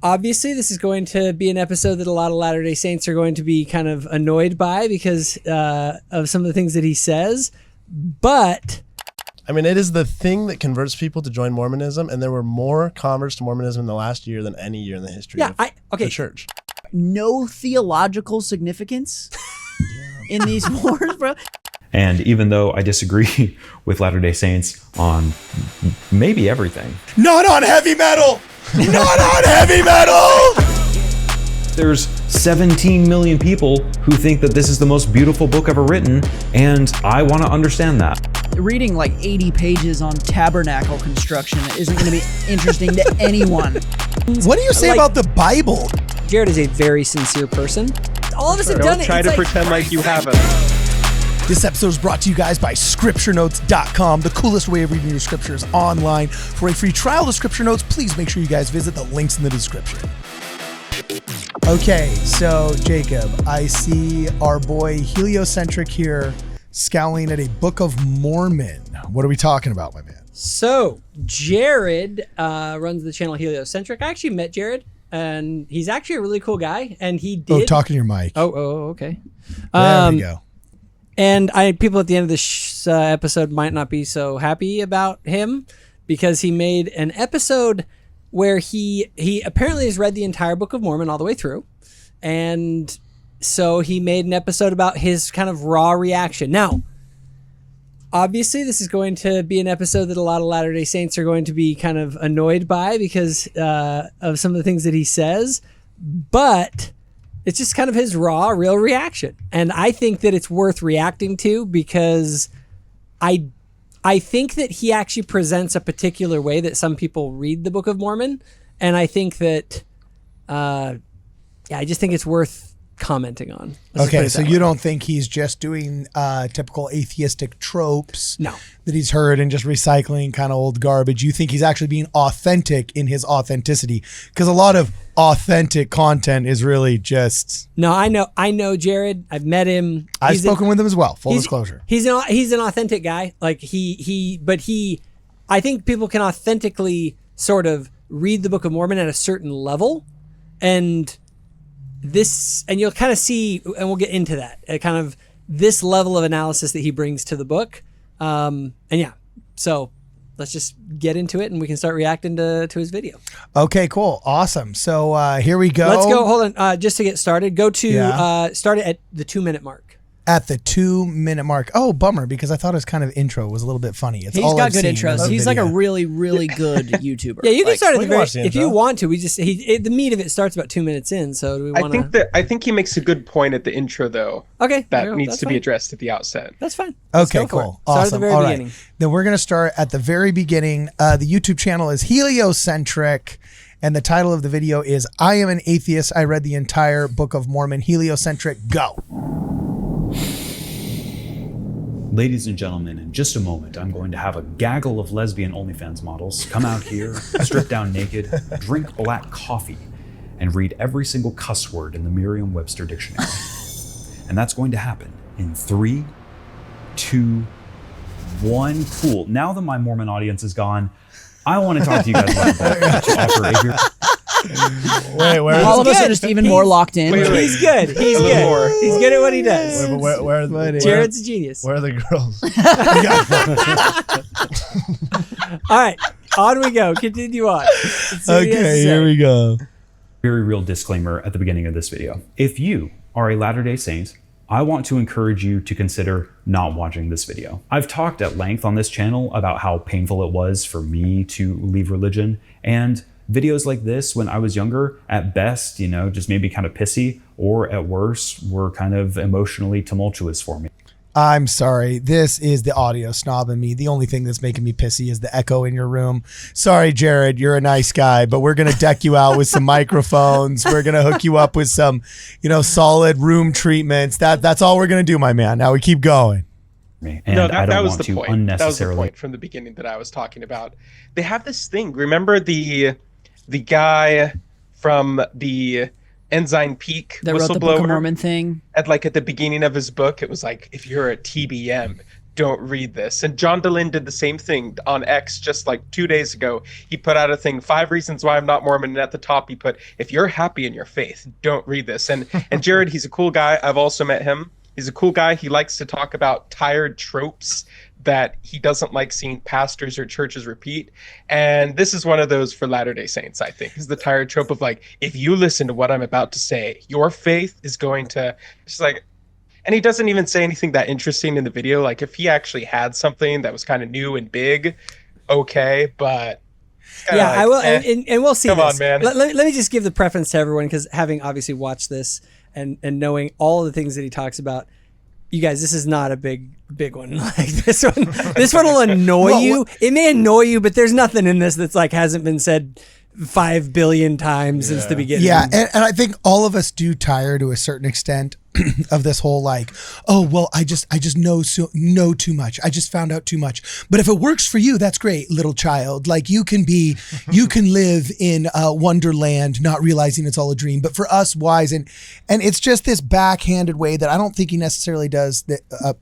Obviously, this is going to be an episode that a lot of Latter-day Saints are going to be kind of annoyed by because of some of the things that he says. But I mean, it is the thing that converts people to join Mormonism, and there were more converts to Mormonism in the last year than any year in the history of the church. No theological significance in these wars, bro. And even though I disagree with Latter-day Saints on maybe everything. Not on heavy metal! Not on heavy metal! There's 17 million people who think that this is the most beautiful book ever written, and I want to understand that. Reading like 80 pages on tabernacle construction isn't going to be interesting to anyone. What do you say about the Bible? Jared is a very sincere person. All of us have done it. Don't try to pretend like you haven't. This episode is brought to you guys by ScriptureNotes.com, the coolest way of reading your scriptures online. For a free trial of Scripture Notes, please make sure you guys visit the links in the description. Okay, so Jacob, I see our boy Heliocentric here scowling at a Book of Mormon. What are we talking about, my man? So Jared runs the channel Heliocentric. I actually met Jared, and he's actually a really cool guy. And he did. Oh, talking to your mic. Oh, okay. There we go. And people at the end of this episode might not be so happy about him because he made an episode where he apparently has read the entire Book of Mormon all the way through. And so he made an episode about his kind of raw reaction. Now, obviously, this is going to be an episode that a lot of Latter-day Saints are going to be kind of annoyed by because of some of the things that he says. But it's just kind of his raw, real reaction. And I think that it's worth reacting to because I think that he actually presents a particular way that some people read the Book of Mormon. And I think that, I just think it's worth commenting on. Okay, so you don't think he's just doing typical atheistic tropes that he's heard and just recycling kind of old garbage. You think he's actually being authentic in his authenticity? Because a lot of authentic content is really just... No, I know Jared. I've met him. I've spoken with him as well, full disclosure. He's an authentic guy. Like I think people can authentically sort of read the Book of Mormon at a certain level, and you'll kind of see, and we'll get into that, kind of this level of analysis that he brings to the book. So let's just get into it and we can start reacting to his video. Okay, cool. Awesome. So here we go. Let's go. Hold on. Just to get started, go to start it at the 2-minute mark. At the 2-minute mark. Oh, bummer, because I thought his kind of intro was a little bit funny. He's got good intros. He's like a really, really good YouTuber. Yeah, you can start at the very if you want to. The meat of it starts about 2 minutes in. So do we want to? I think he makes a good point at the intro, though. Okay, that needs to be addressed at the outset. That's fine. Okay, cool. Awesome. Start at the very beginning. Right. Then we're gonna start at the very beginning. The YouTube channel is Heliocentric. And the title of the video is I Am an Atheist. I read the entire Book of Mormon. Heliocentric, go. Ladies and gentlemen, in just a moment, I'm going to have a gaggle of lesbian OnlyFans models come out here, strip down naked, drink black coffee, and read every single cuss word in the Merriam-Webster dictionary. And that's going to happen in 3, 2, 1. Cool. Now that my Mormon audience is gone, I want to talk to you guys about that. To offer all of us are just even more locked in. He's good. He's good. He's good at what he does. Jared's a genius. Where are the girls? All right, on we go. Continue on. Okay, here we go. Very real disclaimer at the beginning of this video. If you are a Latter-day Saint, I want to encourage you to consider not watching this video. I've talked at length on this channel about how painful it was for me to leave religion, and videos like this when I was younger, at best, just made me kind of pissy, or at worst, were kind of emotionally tumultuous for me. I'm sorry. This is the audio snob in me. The only thing that's making me pissy is the echo in your room. Sorry, Jared, you're a nice guy, but we're going to deck you out with some microphones. We're going to hook you up with some, solid room treatments. That's all we're going to do, my man. Now we keep going. And that was the point. That was the point from the beginning that I was talking about. They have this thing. Remember the guy from the Ensign Peak that whistleblower wrote the Book of Mormon thing? At the beginning of his book, it was like, if you're a TBM, don't read this. And John DeLynn did the same thing on X just like 2 days ago. He put out a thing, 5 reasons why I'm not Mormon. And at the top, he put, if you're happy in your faith, don't read this. And Jared, he's a cool guy. I've also met him. He's a cool guy. He likes to talk about tired tropes that he doesn't like seeing pastors or churches repeat. And this is one of those for Latter-day Saints, I think, is the tired trope of like, if you listen to what I'm about to say, your faith is going to just like, and he doesn't even say anything that interesting in the video. Like if he actually had something that was kind of new and big, okay, but yeah, like, I will, and we'll see. Come this. on, man. Let me just give the preference to everyone, because having obviously watched this and knowing all the things that he talks about, you guys, this is not a big one. Like this one will annoy you. It may annoy you, but there's nothing in this that's like hasn't been said 5 billion times since the beginning. Yeah, and I think all of us do tire to a certain extent of this whole like, oh well, I just know too much. I just found out too much. But if it works for you, that's great, little child. Like you can live in wonderland, not realizing it's all a dream. But for us wise, and it's just this backhanded way that I don't think he necessarily does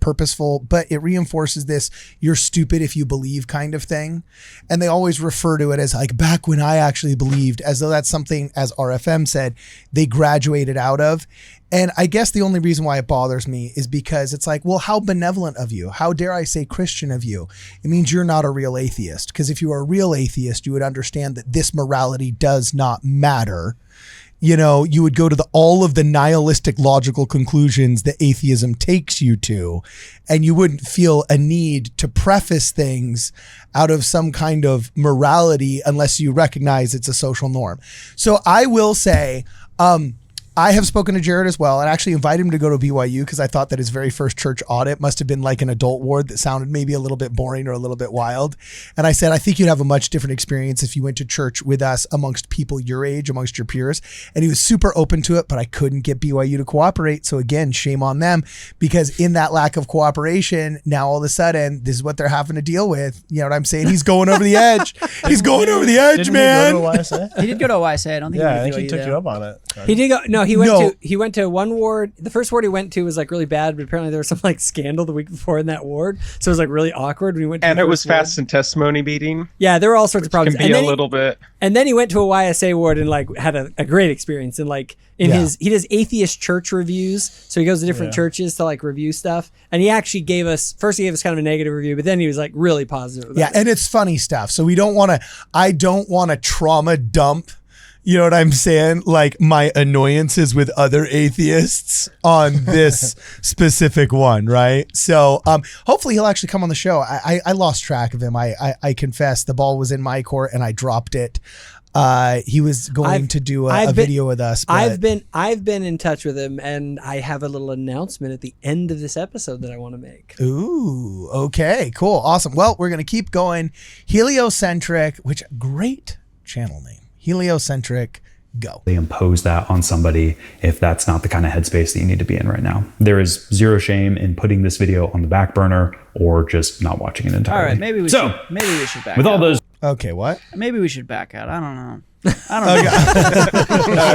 purposeful, but it reinforces this "you're stupid if you believe" kind of thing. And they always refer to it as like back when I actually believed, as though that's something, as RFM said, they graduated out of. And I guess the only reason why it bothers me is because it's like, well, how benevolent of you? How dare I say Christian of you? It means you're not a real atheist. Because if you were a real atheist, you would understand that this morality does not matter. You know, you would go to all of the nihilistic logical conclusions that atheism takes you to, and you wouldn't feel a need to preface things out of some kind of morality unless you recognize it's a social norm. So I will say, I have spoken to Jared as well, and actually invited him to go to BYU because I thought that his very first church audit must have been like an adult ward that sounded maybe a little bit boring or a little bit wild. And I said, I think you'd have a much different experience if you went to church with us amongst people your age, amongst your peers. And he was super open to it, but I couldn't get BYU to cooperate. So again, shame on them, because in that lack of cooperation, now all of a sudden, this is what they're having to deal with. You know what I'm saying? He's going over the edge. He's going over the edge, man. He, go to YSA? He did go to YSA. I don't think Yeah, I he think he took you up on it. He did go. No, he went to one ward. The first ward he went to was like really bad, but apparently there was some like scandal the week before in that ward, so it was like really awkward when he went to. And it was fast and testimony meeting. Yeah, there were all sorts of problems. Can be a little bit. And then he went to a YSA ward and like had a great experience. And like he does atheist church reviews, so he goes to different churches to like review stuff. And he actually gave us kind of a negative review, but then he was like really positive about it. And it's funny stuff. So I don't want to trauma dump, you know what I'm saying? Like my annoyances with other atheists on this specific one, right? So hopefully he'll actually come on the show. I lost track of him. I confess the ball was in my court and I dropped it. He was going to do a video with us. But I've been in touch with him, and I have a little announcement at the end of this episode that I want to make. Ooh, okay, cool, awesome. Well, we're gonna keep going. Heliocentric, which great channel name. Heliocentric, go. They impose that on somebody if that's not the kind of headspace that you need to be in right now. There is zero shame in putting this video on the back burner or just not watching it entirely. All right, maybe we should back with out. all those. Okay, what? Maybe we should back out. I don't know. All right,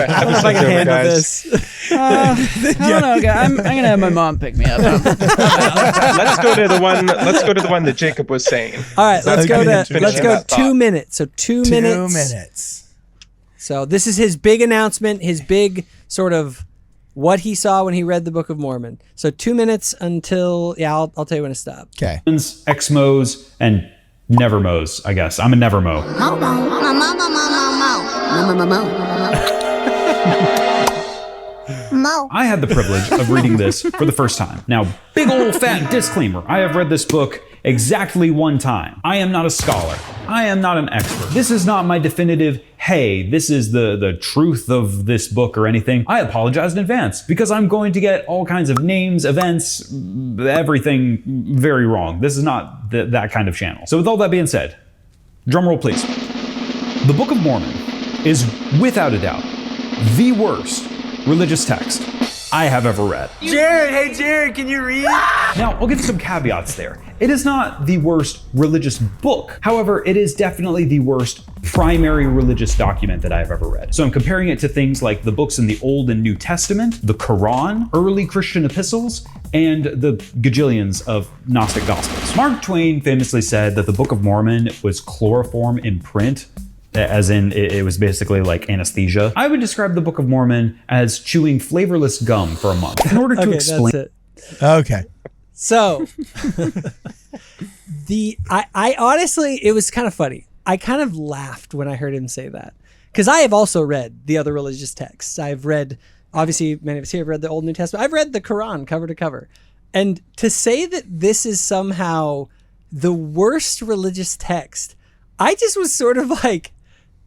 have a If I can over, handle guys. this. I don't know, guys. I'm gonna have my mom pick me up. Let's go to the one that Jacob was saying. All right, let's go Finish that 2 thought. minutes. So 2 minutes. 2 minutes. So this is his big announcement, his big sort of what he saw when he read the Book of Mormon. So 2 minutes until, I'll tell you when to stop. Okay. Ex-Mos and never-Mos, I guess. I'm a never-Mo. I had the privilege of reading this for the first time. Now, big old fat disclaimer. I have read this book exactly one time. I am not a scholar. I am not an expert. This is not my definitive, hey, this is the truth of this book or anything. I apologize in advance because I'm going to get all kinds of names, events, everything very wrong. This is not that kind of channel. So with all that being said, drum roll please. The Book of Mormon is without a doubt the worst religious text I have ever read. Jared, can you read? Now, I'll give some caveats there. It is not the worst religious book. However, it is definitely the worst primary religious document that I've ever read. So I'm comparing it to things like the books in the Old and New Testament, the Quran, early Christian epistles, and the gajillions of Gnostic Gospels. Mark Twain famously said that the Book of Mormon was chloroform in print, as in it was basically like anesthesia. I would describe the Book of Mormon as chewing flavorless gum for a month. In order to explain... That's it. Okay. So, I honestly, it was kind of funny. I kind of laughed when I heard him say that. Because I have also read the other religious texts. I've read, obviously, many of us here have read the Old and New Testament. I've read the Quran cover to cover. And to say that this is somehow the worst religious text, I just was sort of like,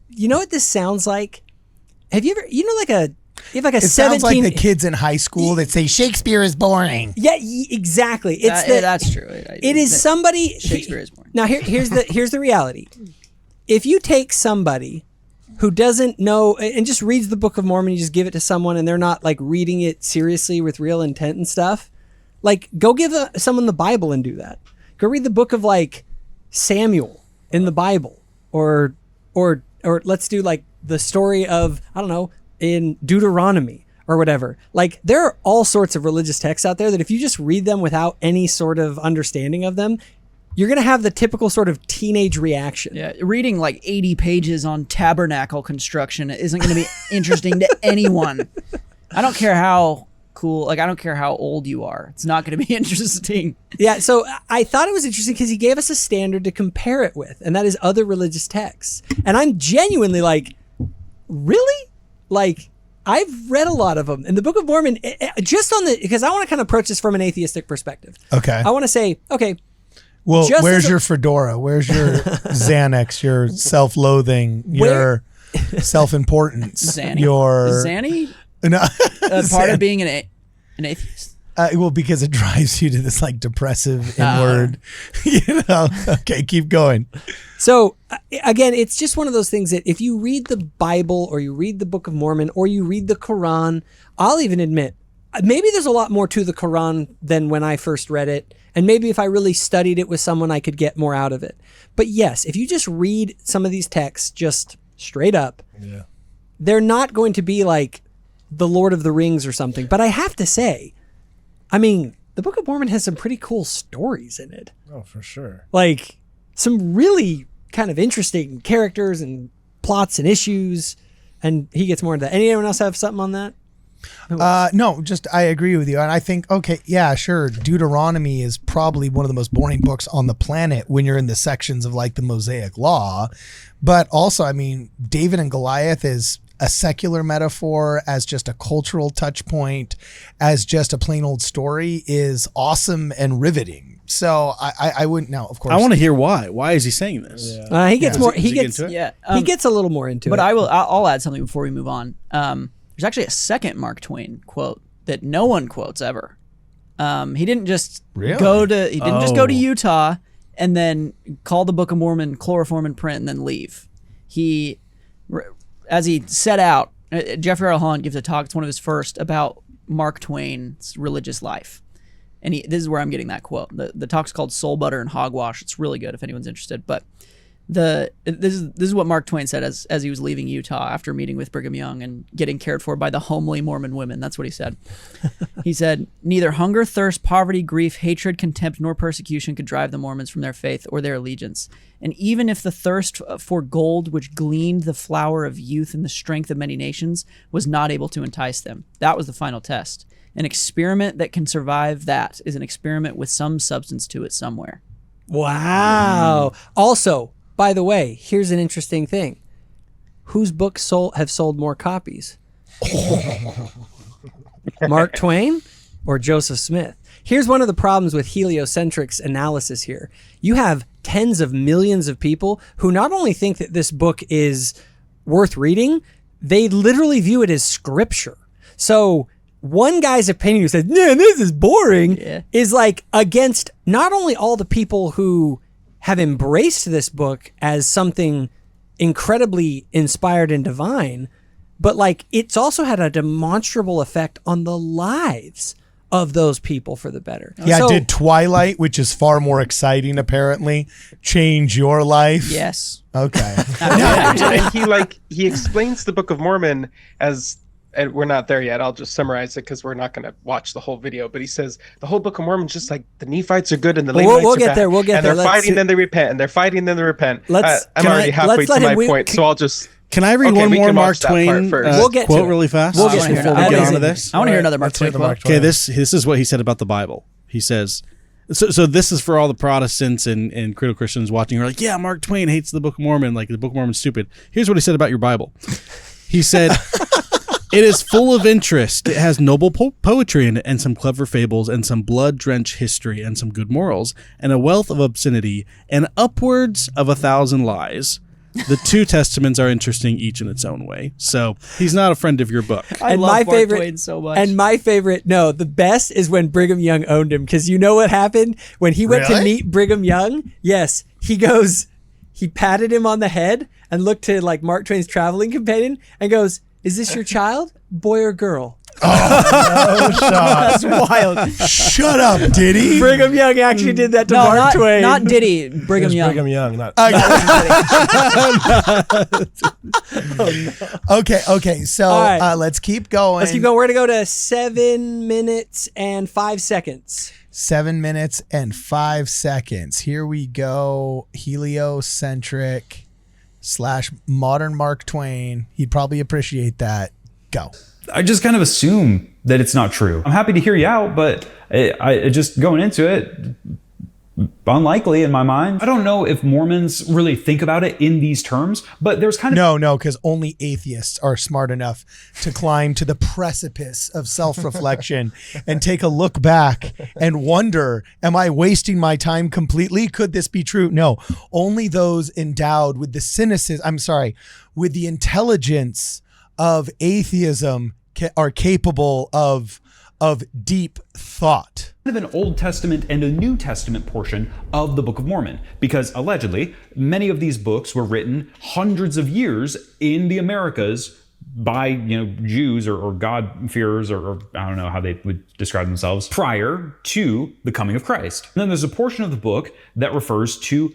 you know what this sounds like? Have you ever, you have like a It 17... sounds like the kids in high school that say Shakespeare is boring. Yeah, exactly. It's that's true. It is somebody... Shakespeare is boring. Now, here's the reality. If you take somebody who doesn't know and just reads the Book of Mormon, you just give it to someone and they're not like reading it seriously with real intent and stuff, like go give someone the Bible and do that. Go read the book of like Samuel in the Bible, or let's do like the story of, I don't know, in Deuteronomy or whatever. Like there are all sorts of religious texts out there that if you just read them without any sort of understanding of them, you're going to have the typical sort of teenage reaction. Yeah, reading like 80 pages on tabernacle construction isn't going to be interesting to anyone. I don't care how cool, like I don't care how old you are. It's not going to be interesting. Yeah, so I thought it was interesting because he gave us a standard to compare it with, and that is other religious texts. And I'm genuinely like, really? Like, I've read a lot of them. And the Book of Mormon, just on the, because I want to kind of approach this from an atheistic perspective. Okay. I want to say, okay, Well, just where's your fedora? Where's your Xanax? Your self-loathing? Your self-importance? Zanny. Your Zanny? No, Part of being an atheist? well, because it drives you to this like depressive inward. You know. Okay, keep going. So again, it's just one of those things that if you read the Bible or you read the Book of Mormon or you read the Quran, I'll even admit, maybe there's a lot more to the Quran than when I first read it. And maybe if I really studied it with someone, I could get more out of it. But yes, if you just read some of these texts just straight up, they're not going to be like the Lord of the Rings or something. But I have to say, I mean, the Book of Mormon has some pretty cool stories in it. Oh, for sure. Like some really kind of interesting characters and plots and issues. And he gets more into that. Anyone else have something on that? No, just I agree with you. And I think, okay, yeah, sure. Deuteronomy is probably one of the most boring books on the planet when you're in the sections of like the Mosaic Law. But also, I mean, David and Goliath is a secular metaphor, as just a cultural touch point, as just a plain old story, is awesome and riveting. So I wouldn't now, of course. I want to hear why. Why is he saying this? He gets more. Does He he get gets. into it? Yeah. He gets a little more into it. But I'll add something before we move on. There's actually a second Mark Twain quote that no one quotes ever. He didn't just go to Utah and then call the Book of Mormon chloroform in print and then leave. He, as he set out, Jeffrey R. Holland gives a talk. It's one of his first about Mark Twain's religious life. And this is where I'm getting that quote. The talk's called Soul Butter and Hogwash. It's really good if anyone's interested. But this is what Mark Twain said as he was leaving Utah after meeting with Brigham Young and getting cared for by the homely Mormon women. That's what he said. He said, "Neither hunger, thirst, poverty, grief, hatred, contempt, nor persecution could drive the Mormons from their faith or their allegiance. And even if the thirst for gold, which gleaned the flower of youth and the strength of many nations, was not able to entice them, that was the final test. An experiment that can survive that is an experiment with some substance to it somewhere." Wow. Also, by the way, here's an interesting thing. Whose books have sold more copies? Mark Twain or Joseph Smith? Here's one of the problems with Heliocentric's analysis here. You have tens of millions of people who not only think that this book is worth reading, they literally view it as scripture. So one guy's opinion who says, "No, this is boring," is like against not only all the people who have embraced this book as something incredibly inspired and divine, but like it's also had a demonstrable effect on the lives of those people for the better. Yeah, So- did Twilight, which is far more exciting apparently, change your life? Yes. Okay. And he explains the Book of Mormon as, and we're not there yet. I'll just summarize it because we're not going to watch the whole video. But he says the whole Book of Mormon is just like the Nephites are good and the Lamanites we'll are get bad. there. We'll get and there. they're fighting, then they repent, and they're fighting, then they repent. I'm already halfway let's let to my him- point, so I'll just. Can I read Okay, one we more can Mark watch that part Twain first. We'll get to quote it. really fast? We'll I get wanna to hear it. before we get Amazing. onto this? I want to hear another Mark Let's hear Twain the Mark quote. Twain. Okay, this is what he said about the Bible. He says, so this is for all the Protestants and critical Christians watching who are like, yeah, Mark Twain hates the Book of Mormon, like the Book of Mormon's stupid. Here's what he said about your Bible. He said, it is full of interest. It has noble poetry in it and some clever fables and some blood-drenched history and some good morals and a wealth of obscenity and upwards of 1,000 lies. The two testaments are interesting each in its own way. So he's not a friend of your book. I And love my Mark favorite- Twain so much. And my favorite, the best is when Brigham Young owned him, because you know what happened when he went to Really? meet Brigham Young? Yes, he patted him on the head and looked to like Mark Twain's traveling companion and goes, "Is this your child, boy or girl?" No shot. That's wild. Shut up, Diddy. Brigham Young actually did that to No, Mark Twain. not Diddy. Brigham It's Young. Brigham Young, not. Okay. So All right. let's keep going. Let's keep going. We're gonna go to 7 minutes and 5 seconds. 7 minutes and 5 seconds. Here we go. Heliocentric / modern Mark Twain. He'd probably appreciate that. Go. I just kind of assume that it's not true. I'm happy to hear you out, but I just going into it, unlikely in my mind. I don't know if Mormons really think about it in these terms, but there's kind of No, because only atheists are smart enough to climb to the precipice of self-reflection and take a look back and wonder, am I wasting my time completely? Could this be true? No, only those endowed with the with the intelligence of atheism are capable of deep thought. of an Old Testament and a New Testament portion of the Book of Mormon, because allegedly many of these books were written hundreds of years in the Americas by Jews or God-fearers or I don't know how they would describe themselves prior to the coming of Christ. And then there's a portion of the book that refers to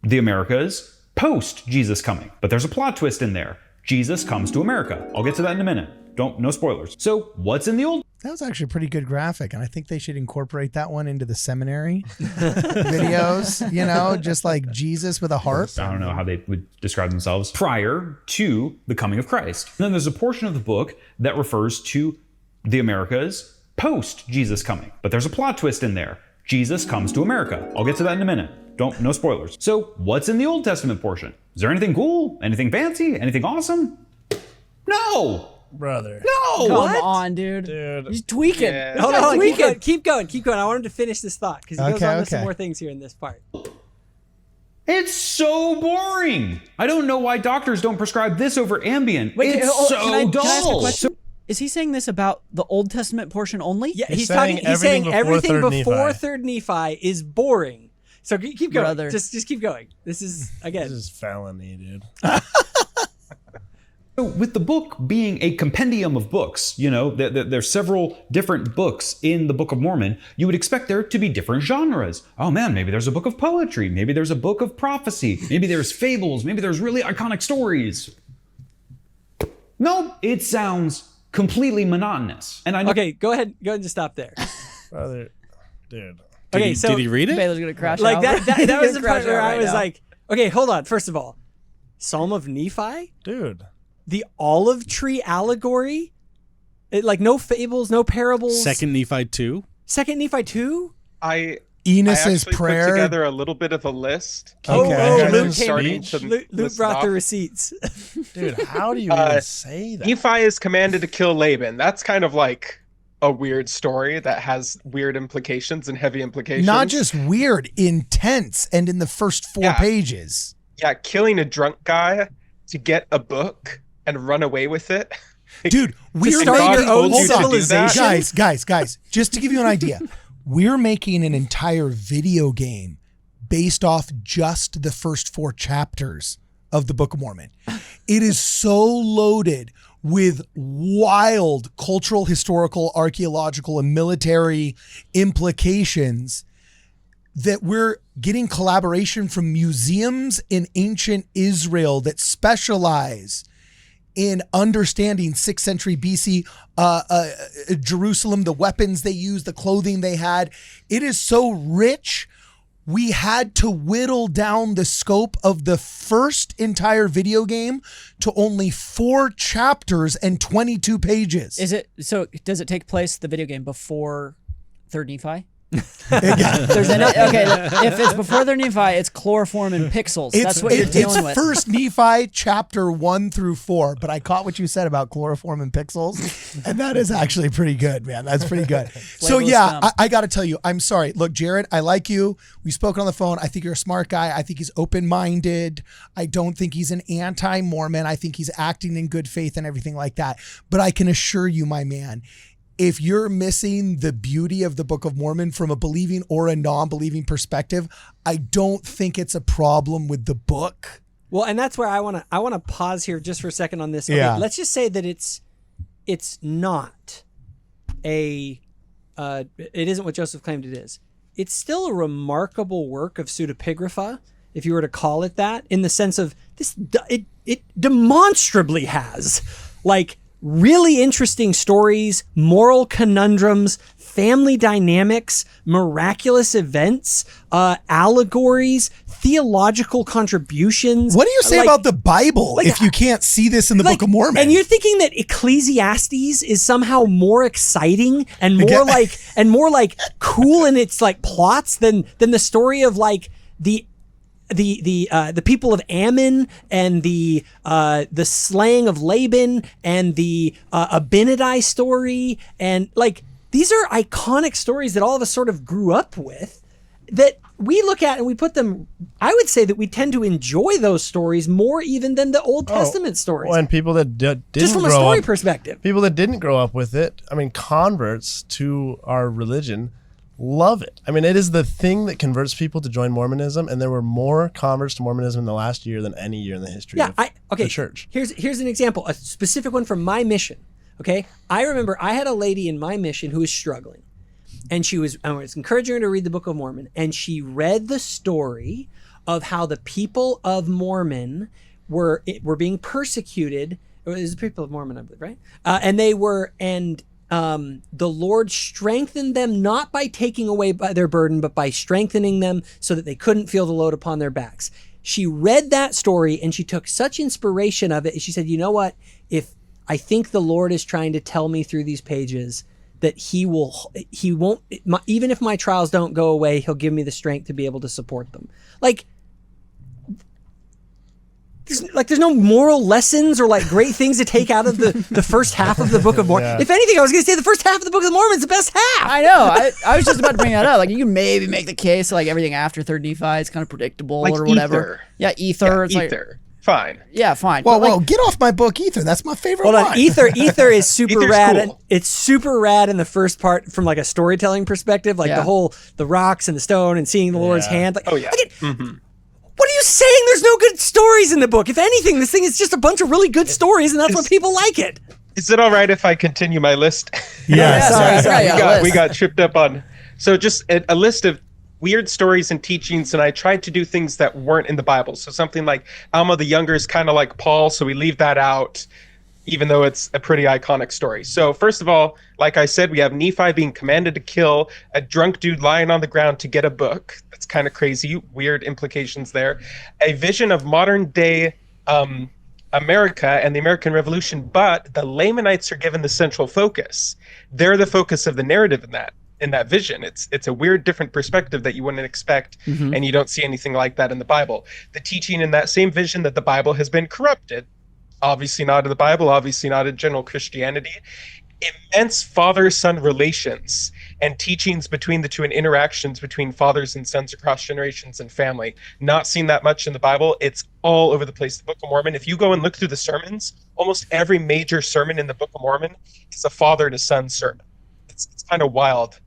the Americas post Jesus coming, but there's a plot twist in there. Jesus comes to America. I'll get to that in a minute. No spoilers. So what's in the Old? That was actually a pretty good graphic, and I think they should incorporate that one into the seminary videos, just like Jesus with a harp. I don't know how they would describe themselves prior to the coming of Christ. And then there's a portion of the book that refers to the Americas post Jesus coming, but there's a plot twist in there. Jesus comes to America. I'll get to that in a minute. No spoilers. So what's in the Old Testament portion? Is there anything cool? Anything fancy? Anything awesome? No! Brother. No! Come on, dude. He's tweaking. Yeah. Hold on, keep going. I wanted to finish this thought because he goes on to some Okay. more things here in this part. It's so boring. I don't know why doctors don't prescribe this over Ambien. Wait, it's can so I dull. ask a question? Is he saying this about the Old Testament portion only? Yeah, He's he's saying saying everything everything before before third Nephi is boring. So keep going. Brother. Just keep going. This is again. This is felony, dude. So with the book being a compendium of books, there's several different books in the Book of Mormon, you would expect there to be different genres. Oh man, maybe there's a book of poetry, maybe there's a book of prophecy, maybe there's fables, maybe there's really iconic stories. No, it sounds completely monotonous. And I know Okay, go ahead and just stop there. Brother, dude. Okay, so Did he read it? Baylor's gonna crash like out. that was the Crash part where out I right was now. like, okay, hold on. First of all, Psalm of Nephi, Dude. the olive tree allegory, no fables, no parables. Second Nephi 2. Second Nephi 2. I Enos's actually prayer. put together a little bit of a list. Okay. And Luke I'm starting came. to Luke list brought off. the receipts. Dude, how do you even say that? Nephi is commanded to kill Laban. That's kind of like a weird story that has weird implications and heavy implications. Not just weird, intense, and in the first 4 Yeah. pages. Yeah, killing a drunk guy to get a book and run away with it. Dude, we're start making your own told you to do civilization? that? Guys, just to give you an idea, we're making an entire video game based off just the first 4 chapters of the Book of Mormon. It is so loaded with wild cultural, historical, archaeological, and military implications, that we're getting collaboration from museums in ancient Israel that specialize in understanding 6th century BC Jerusalem, the weapons they used, the clothing they had. It is so rich. We had to whittle down the scope of the first entire video game to only 4 chapters and 22 pages. Does it take place, the video game, before 3rd Nephi? Okay, if it's before the Nephi, it's chloroform and pixels. That's what you're dealing with. It's first Nephi chapter 1 through 4, but I caught what you said about chloroform and pixels, and that is actually pretty good, man. That's pretty good. So yeah, I got to tell you, I'm sorry. Look, Jared, I like you. We've spoken on the phone. I think you're a smart guy. I think he's open-minded. I don't think he's an anti-Mormon. I think he's acting in good faith and everything like that. But I can assure you, my man, if you're missing the beauty of the Book of Mormon from a believing or a non-believing perspective, I don't think it's a problem with the book. Well, and that's where I want to pause here just for a second on this. Okay, yeah. Let's just say that it's not it isn't what Joseph claimed it is. It's still a remarkable work of pseudepigrapha, if you were to call it that, in the sense of this. It demonstrably has like really interesting stories, moral conundrums, family dynamics, miraculous events, allegories, theological contributions. What do you say about the Bible if you can't see this in the Book of Mormon? And you're thinking that Ecclesiastes is somehow more exciting and more like cool in its like plots than the story of like the people of Ammon and the slaying of Laban and the Abinadi story, and like these are iconic stories that all of us sort of grew up with, that we look at and we put them. I would say that we tend to enjoy those stories more even than the Old Testament stories. Well, and people that didn't just from a story perspective, people that didn't grow up with it. I mean, converts to our religion love it. I mean, it is the thing that converts people to join Mormonism, and there were more converts to Mormonism in the last year than any year in the history of the church. Here's an example, a specific one from my mission. Okay, I remember I had a lady in my mission who was struggling, and I was encouraging her to read the Book of Mormon, and she read the story of how the people of Mormon were being persecuted. It was the people of Mormon, I believe, right? The Lord strengthened them not by taking away their burden, but by strengthening them so that they couldn't feel the load upon their backs. She read that story and she took such inspiration of it. She said, you know what? If I think the Lord is trying to tell me through these pages that he won't, even if my trials don't go away, he'll give me the strength to be able to support them. There's no moral lessons or like great things to take out of the first half of the Book of Mormon. Yeah. If anything, I was going to say the first half of the Book of Mormon is the best half. I know. I was just about to bring that up. Like, you can maybe make the case like everything after 3rd Nephi is kind of predictable or whatever. Yeah, Ether. Yeah, Ether. Fine. Yeah, fine. Whoa, get off my book, Ether. That's my favorite one. Ether is super rad. Cool. And it's super rad in the first part from like a storytelling perspective, like the rocks and the stone and seeing the Lord's hand. Like, what are you saying? There's no good stories in the book. If anything, this thing is just a bunch of really good stories, and that's what people like it. Is it all right if I continue my list? Yeah, sorry. We got tripped up on. So just a list of weird stories and teachings, and I tried to do things that weren't in the Bible. So something like Alma the Younger is kind of like Paul, so we leave that out, even though it's a pretty iconic story. So first of all, like I said, we have Nephi being commanded to kill a drunk dude lying on the ground to get a book. That's kind of crazy, weird implications there. A vision of modern day America and the American Revolution, but the Lamanites are given the central focus. They're the focus of the narrative in that vision. It's a weird, different perspective that you wouldn't expect, and you don't see anything like that in the Bible. The teaching in that same vision that the Bible has been corrupted, obviously not in the Bible, obviously not in general Christianity. Immense father-son relations and teachings between the two and interactions between fathers and sons across generations and family. Not seen that much in the Bible. It's all over the place. The Book of Mormon, if you go and look through the sermons, almost every major sermon in the Book of Mormon is a father to son sermon. It's kind of wild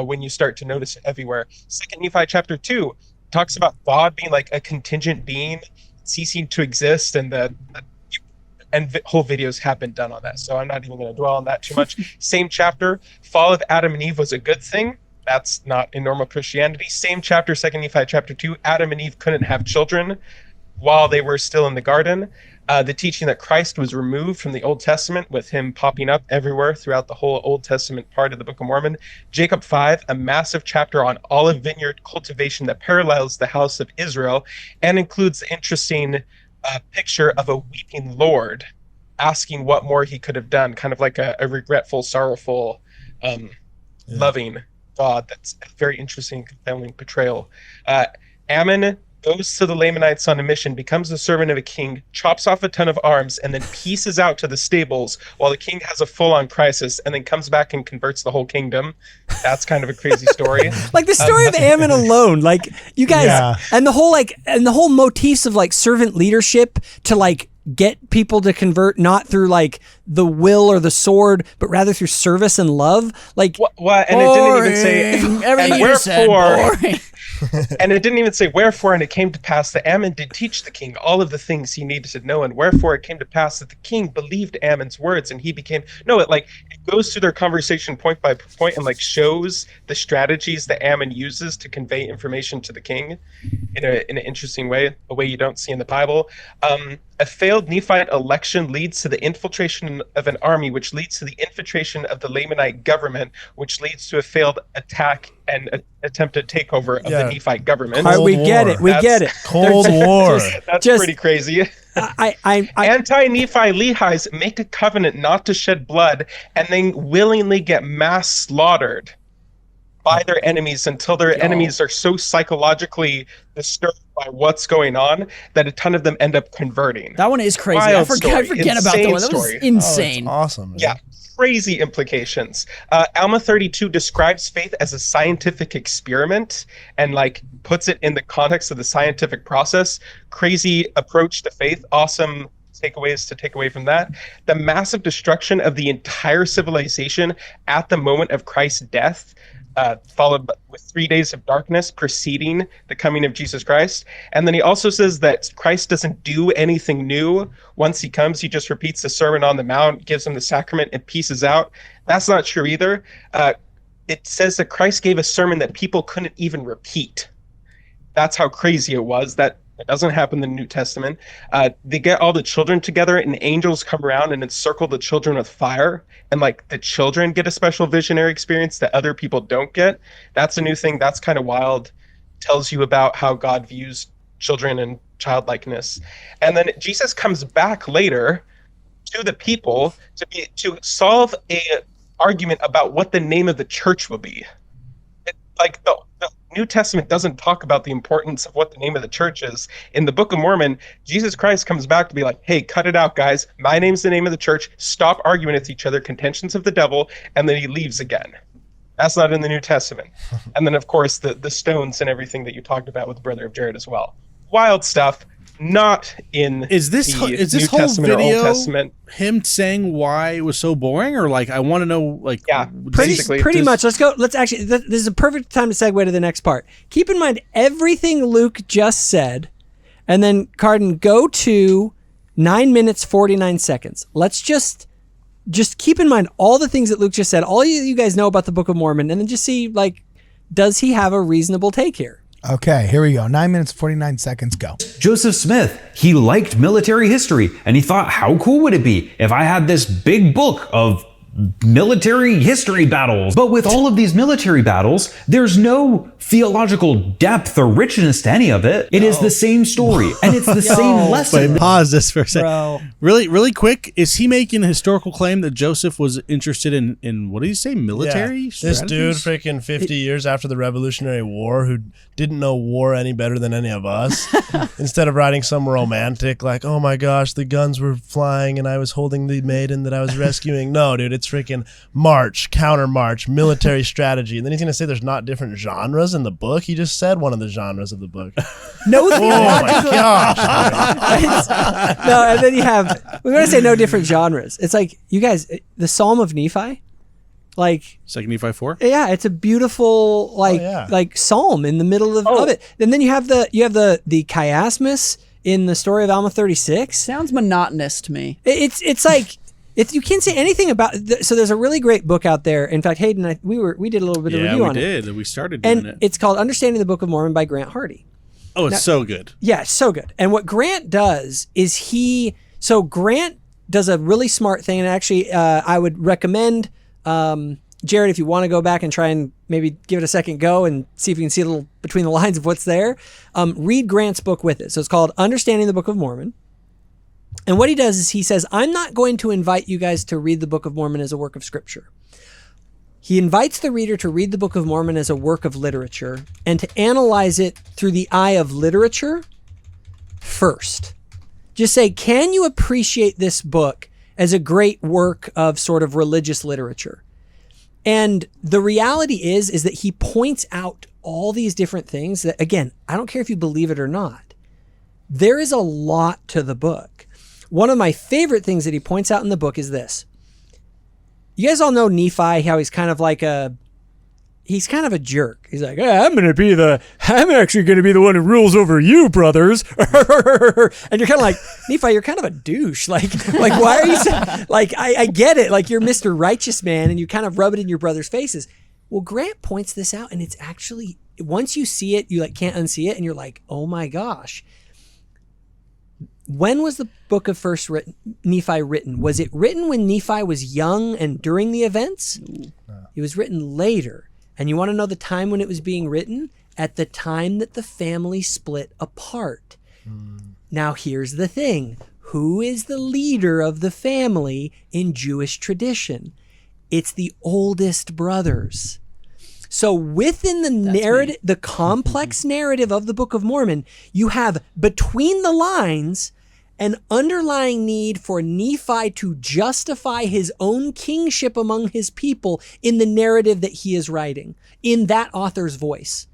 when you start to notice it everywhere. 2 Nephi chapter 2 talks about God being like a contingent being ceasing to exist, and the and whole videos have been done on that, so I'm not even going to dwell on that too much. Same chapter, fall of Adam and Eve was a good thing. That's not in normal Christianity. Same chapter, 2 Nephi chapter 2, Adam and Eve couldn't have children while they were still in the garden. The teaching that Christ was removed from the Old Testament, with him popping up everywhere throughout the whole Old Testament part of the Book of Mormon. Jacob 5, a massive chapter on olive vineyard cultivation that parallels the house of Israel and includes the interesting picture of a weeping Lord asking what more he could have done, kind of like a regretful, sorrowful, loving God. That's a very interesting, compelling portrayal. Ammon goes to the Lamanites on a mission, becomes the servant of a king, chops off a ton of arms, and then pieces out to the stables while the king has a full-on crisis, and then comes back and converts the whole kingdom. That's kind of a crazy story. Like the story of Ammon alone, like you guys, and the whole motifs of like servant leadership to like get people to convert, not through like the will or the sword, but rather through service and love. Like what? And it didn't even say everything you said, boring. And it didn't even say wherefore, and it came to pass that Ammon did teach the king all of the things he needed to know, and wherefore it came to pass that the king believed Ammon's words, and he became it goes through their conversation point by point and like shows the strategies that Ammon uses to convey information to the king in an interesting way, a way you don't see in the Bible. A failed Nephite election leads to the infiltration of an army, which leads to the infiltration of the Lamanite government, which leads to a failed attack and attempted takeover of the Nephite government. All right, we get it. Cold War. That's pretty crazy. Anti-Nephi Lehis make a covenant not to shed blood, and then willingly get mass slaughtered by their enemies until their enemies are so psychologically disturbed by what's going on that a ton of them end up converting. That one is crazy. Wild I forget about that one. That was insane. Oh, that's awesome. Man. Yeah. Crazy implications. Alma 32 describes faith as a scientific experiment and like puts it in the context of the scientific process. Crazy approach to faith. Awesome takeaways to take away from that. The massive destruction of the entire civilization at the moment of Christ's death, followed with 3 days of darkness preceding the coming of Jesus Christ. And then he also says that Christ doesn't do anything new. Once he comes, he just repeats the Sermon on the Mount, gives them the sacrament, and pieces out. That's not true either. It says that Christ gave a sermon that people couldn't even repeat. That's how crazy it was. That doesn't happen in the New Testament. They get all the children together, and angels come around and encircle the children with fire, and like the children get a special visionary experience that other people don't get. That's a new thing. That's kind of wild. Tells you about how God views children and childlikeness. And then Jesus comes back later to the people to solve a argument about what the name of the church will be. Like the New Testament doesn't talk about the importance of what the name of the church is. In the Book of Mormon, Jesus Christ comes back to be like, hey, cut it out, guys. My name's the name of the church. Stop arguing with each other. Contentions of the devil. And then he leaves again. That's not in the New Testament. And then, of course, the stones and everything that you talked about with the brother of Jared as well. Wild stuff. Not in is this New whole Testament video or Old Testament. Him saying why it was so boring, or like I want to know like pretty much. Let's actually. This is a perfect time to segue to the next part. Keep in mind everything Luke just said, and then Carden, go to 9 minutes 49 seconds. Let's just keep in mind all the things that Luke just said. All you guys know about the Book of Mormon, and then just see like, does he have a reasonable take here? Okay, here we go. 9 minutes, 49 seconds, go. Joseph Smith, he liked military history, and he thought, how cool would it be if I had this big book of military history battles? But with all of these military battles, there's no theological depth or richness to any of it. It is the same story, and it's the same lesson. Wait, pause this for a second. Bro. Really quick, is he making a historical claim that Joseph was interested in what did he say, military This dude strategies? freaking 50 years after the Revolutionary War who didn't know war any better than any of us, instead of writing some romantic like, oh my gosh, the guns were flying and I was holding the maiden that I was rescuing. No, dude, it's freaking march, counter march, military strategy. And then he's going to say there's not different genres in the book. He just said one of the genres of the book. No, oh my gosh. No, and then we're going to say no different genres. It's like, you guys, the Psalm of Nephi, like, Second Nephi 4? yeah, it's a beautiful like psalm in the middle of it. And then you have the chiasmus in the story of Alma 36. Sounds monotonous to me. It's like if you can't say anything about. So there's a really great book out there. In fact, Hayden, and we did a little bit of review on it. Yeah, we did. We started doing and it. It's called Understanding the Book of Mormon by Grant Hardy. Oh, it's so good. Yeah, it's so good. And what Grant does is Grant does a really smart thing, and actually I would recommend Jared, if you want to go back and try and maybe give it a second go and see if you can see a little between the lines of what's there, read Grant's book with it. So it's called Understanding the Book of Mormon. And what he does is he says, I'm not going to invite you guys to read the Book of Mormon as a work of scripture. He invites the reader to read the Book of Mormon as a work of literature and to analyze it through the eye of literature first. Just say, can you appreciate this book as a great work of sort of religious literature? And the reality is that he points out all these different things that, again, I don't care if you believe it or not. There is a lot to the book. One of my favorite things that he points out in the book is this. You guys all know Nephi, how he's kind of a jerk. He's like, I'm actually going to be the one who rules over you, brothers. And you're kind of like, Nephi, you're kind of a douche. Like why are you like, I get it. Like, you're Mr. Righteous Man and you kind of rub it in your brother's faces. Well, Grant points this out, and it's actually, once you see it, you like can't unsee it. And you're like, oh my gosh. When was the book of Nephi written? Was it written when Nephi was young and during the events? No. It was written later. And you want to know the time when it was being written? At the time that the family split apart. Now, here's the thing. Who is the leader of the family in Jewish tradition? It's the oldest brothers. So within the narrative, the complex narrative of the Book of Mormon, you have between the lines an underlying need for Nephi to justify his own kingship among his people in the narrative that he is writing, in that author's voice.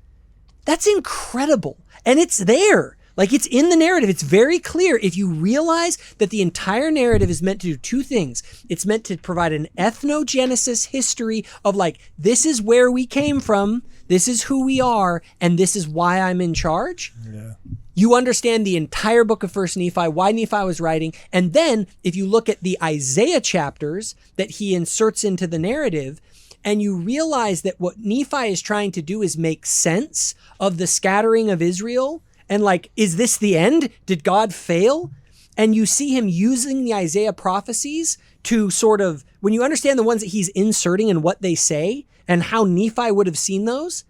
That's incredible. And it's there. Like, it's in the narrative. It's very clear if you realize that the entire narrative is meant to do two things. It's meant to provide an ethnogenesis history of, like, this is where we came from, this is who we are, and this is why I'm in charge. Yeah. You understand the entire book of First Nephi, why Nephi was writing, and then if you look at the Isaiah chapters that he inserts into the narrative, and you realize that what Nephi is trying to do is make sense of the scattering of Israel, and like, is this the end? Did God fail? And you see him using the Isaiah prophecies to sort of, when you understand the ones that he's inserting and what they say and how Nephi would have seen those,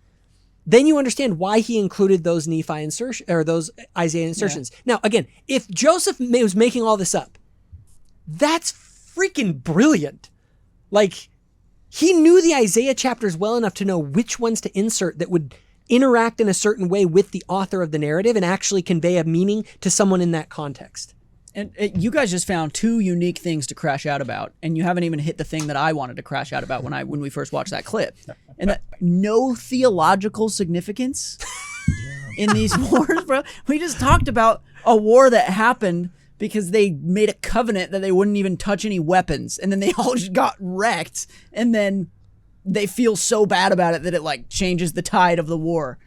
then you understand why he included those Nephi insertions or those Isaiah insertions. Yeah. Now, again, if Joseph was making all this up, that's freaking brilliant. Like, he knew the Isaiah chapters well enough to know which ones to insert that would interact in a certain way with the author of the narrative and actually convey a meaning to someone in that context. And you guys just found two unique things to crash out about, and you haven't even hit the thing that I wanted to crash out about when we first watched that clip. And that no theological significance in these wars, bro. We just talked about a war that happened because they made a covenant that they wouldn't even touch any weapons, and then they all just got wrecked, and then they feel so bad about it that it like changes the tide of the war.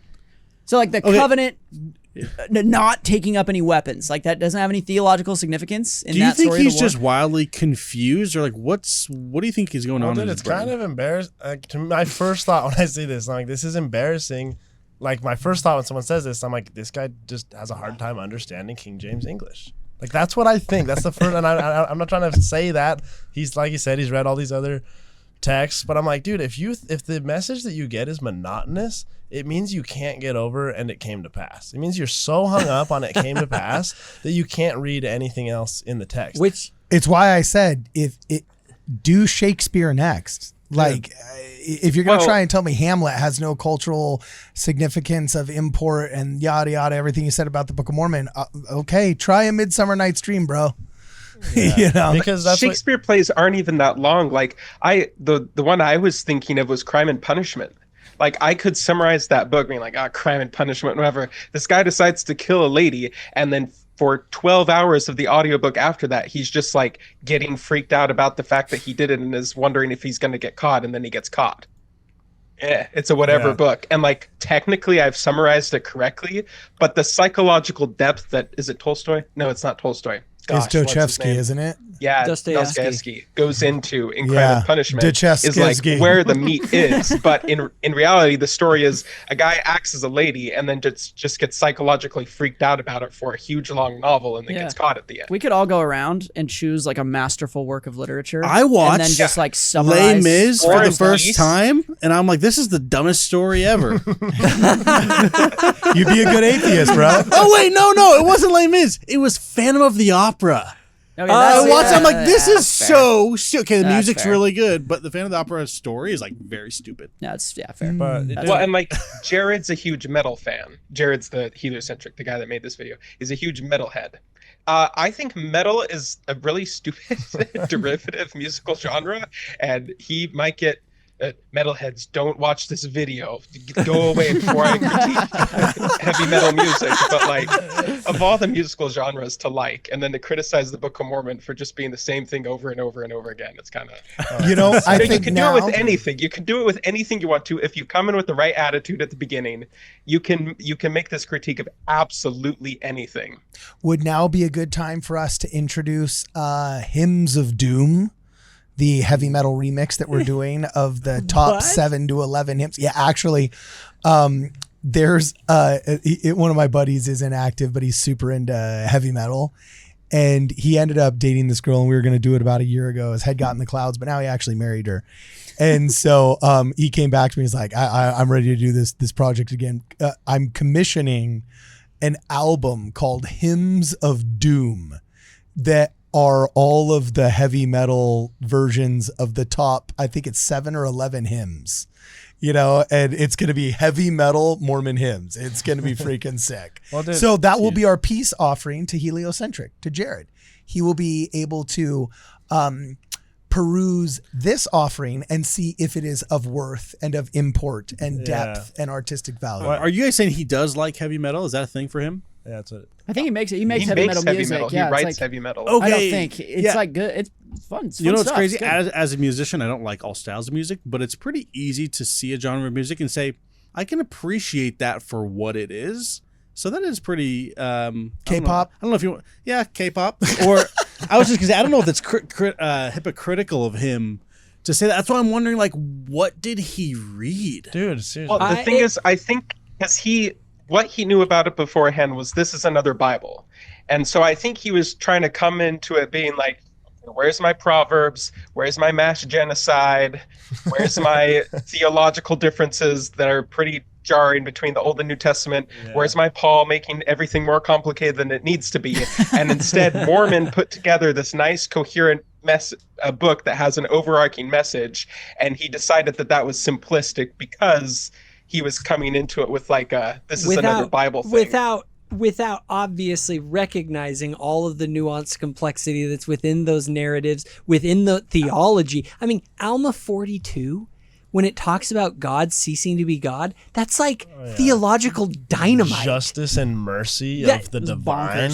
So like the covenant not taking up any weapons, like that doesn't have any theological significance in that story. Do you think he's just wildly confused, or like what do you think is going on in his brain? It's kind of embarrassing. To my first thought when I see this, I'm like, this is embarrassing. Like, my first thought when someone says this, I'm like, this guy just has a hard time understanding King James English. Like, that's what I think. That's the first, and I'm not trying to say that. He's, like you said, he's read all these other texts, but I'm like, dude, if the message that you get is monotonous, it means you can't get over and it came to pass. It means you're so hung up on it came to pass that you can't read anything else in the text. Which it's why I said do Shakespeare next. Like, if you're gonna try and tell me Hamlet has no cultural significance of import and yada yada, everything you said about the Book of Mormon, okay, try A Midsummer Night's Dream, bro. Yeah. You know, because that's Shakespeare plays aren't even that long. Like, the one I was thinking of was Crime and Punishment. Like, I could summarize that book being like, crime and punishment, whatever. This guy decides to kill a lady, and then for 12 hours of the audiobook after that, he's just like getting freaked out about the fact that he did it and is wondering if he's going to get caught, and then he gets caught. Yeah, it's a whatever book. And like technically I've summarized it correctly, but the psychological depth that is it Tolstoy? No, it's not Tolstoy. Gosh, it's Dostoevsky, isn't it? Yeah, Dostoevsky goes into In Crime and Punishment is like where the meat is. But in reality, the story is a guy acts as a lady and then just gets psychologically freaked out about it for a huge long novel and then gets caught at the end. We could all go around and choose like a masterful work of literature. I watched and then just like summarize Les Mis for the first time, and I'm like, this is the dumbest story ever. You'd be a good atheist, bro. Oh wait, no, it wasn't Les Mis. It was Phantom of the Opera. Okay, I watched. I'm like, this is so stupid. Okay, the That's music's fair. really good, but the Phantom of the Opera story is like very stupid. That's fair. But and like Jared's a huge metal fan. Jared's the Heliocentric, the guy that made this video. He's a huge metalhead. I think metal is a really stupid derivative musical genre, and he might get metalheads. Don't watch this video. Go away before I critique heavy metal music. But like, of all the musical genres to like, and then to criticize the Book of Mormon for just being the same thing over and over and over again, it's kind of. I think you can now, do it with anything. You can do it with anything you want to. If you come in with the right attitude at the beginning, you can make this critique of absolutely anything. Would now be a good time for us to introduce Hymns of Doom, the heavy metal remix that we're doing of the top 7 to 11 hymns. Yeah, actually, there's one of my buddies is inactive, but he's super into heavy metal. And he ended up dating this girl, and we were going to do it about a year ago. His head got in the clouds, but now he actually married her. And so he came back to me. He's like, I'm ready to do this project again. I'm commissioning an album called Hymns of Doom that are all of the heavy metal versions of the top, I think it's 7 or 11 hymns, and it's going to be heavy metal Mormon hymns. It's going to be freaking sick. So that will be our peace offering to Heliocentric, to Jared. He will be able to peruse this offering and see if it is of worth and of import and depth and artistic value. Are you guys saying he does like heavy metal? Is that a thing for him? Yeah, that's it. I think he makes heavy metal music. Yeah, he writes like, heavy metal. I don't think it's like good. It's fun. It's fun what's stuff. crazy? As a musician, I don't like all styles of music, but it's pretty easy to see a genre of music and say, I can appreciate that for what it is. So that is pretty K-pop. I don't know if you want, K-pop. Or I was just gonna say, I don't know if it's hypocritical of him to say that. That's why I'm wondering, like, what did he read, dude? Seriously. Well, the thing is, I think because what he knew about it beforehand was this is another Bible. And so I think he was trying to come into it being like, where's my Proverbs? Where's my mass genocide? Where's my theological differences that are pretty jarring between the Old and New Testament? Yeah. Where's my Paul making everything more complicated than it needs to be? And instead, Mormon put together this nice, coherent book that has an overarching message. And he decided that was simplistic because he was coming into it with like this is another Bible thing. Without obviously recognizing all of the nuanced complexity that's within those narratives, within the theology. I mean, Alma 42, when it talks about God ceasing to be God, that's like theological dynamite. Justice and mercy of the divine.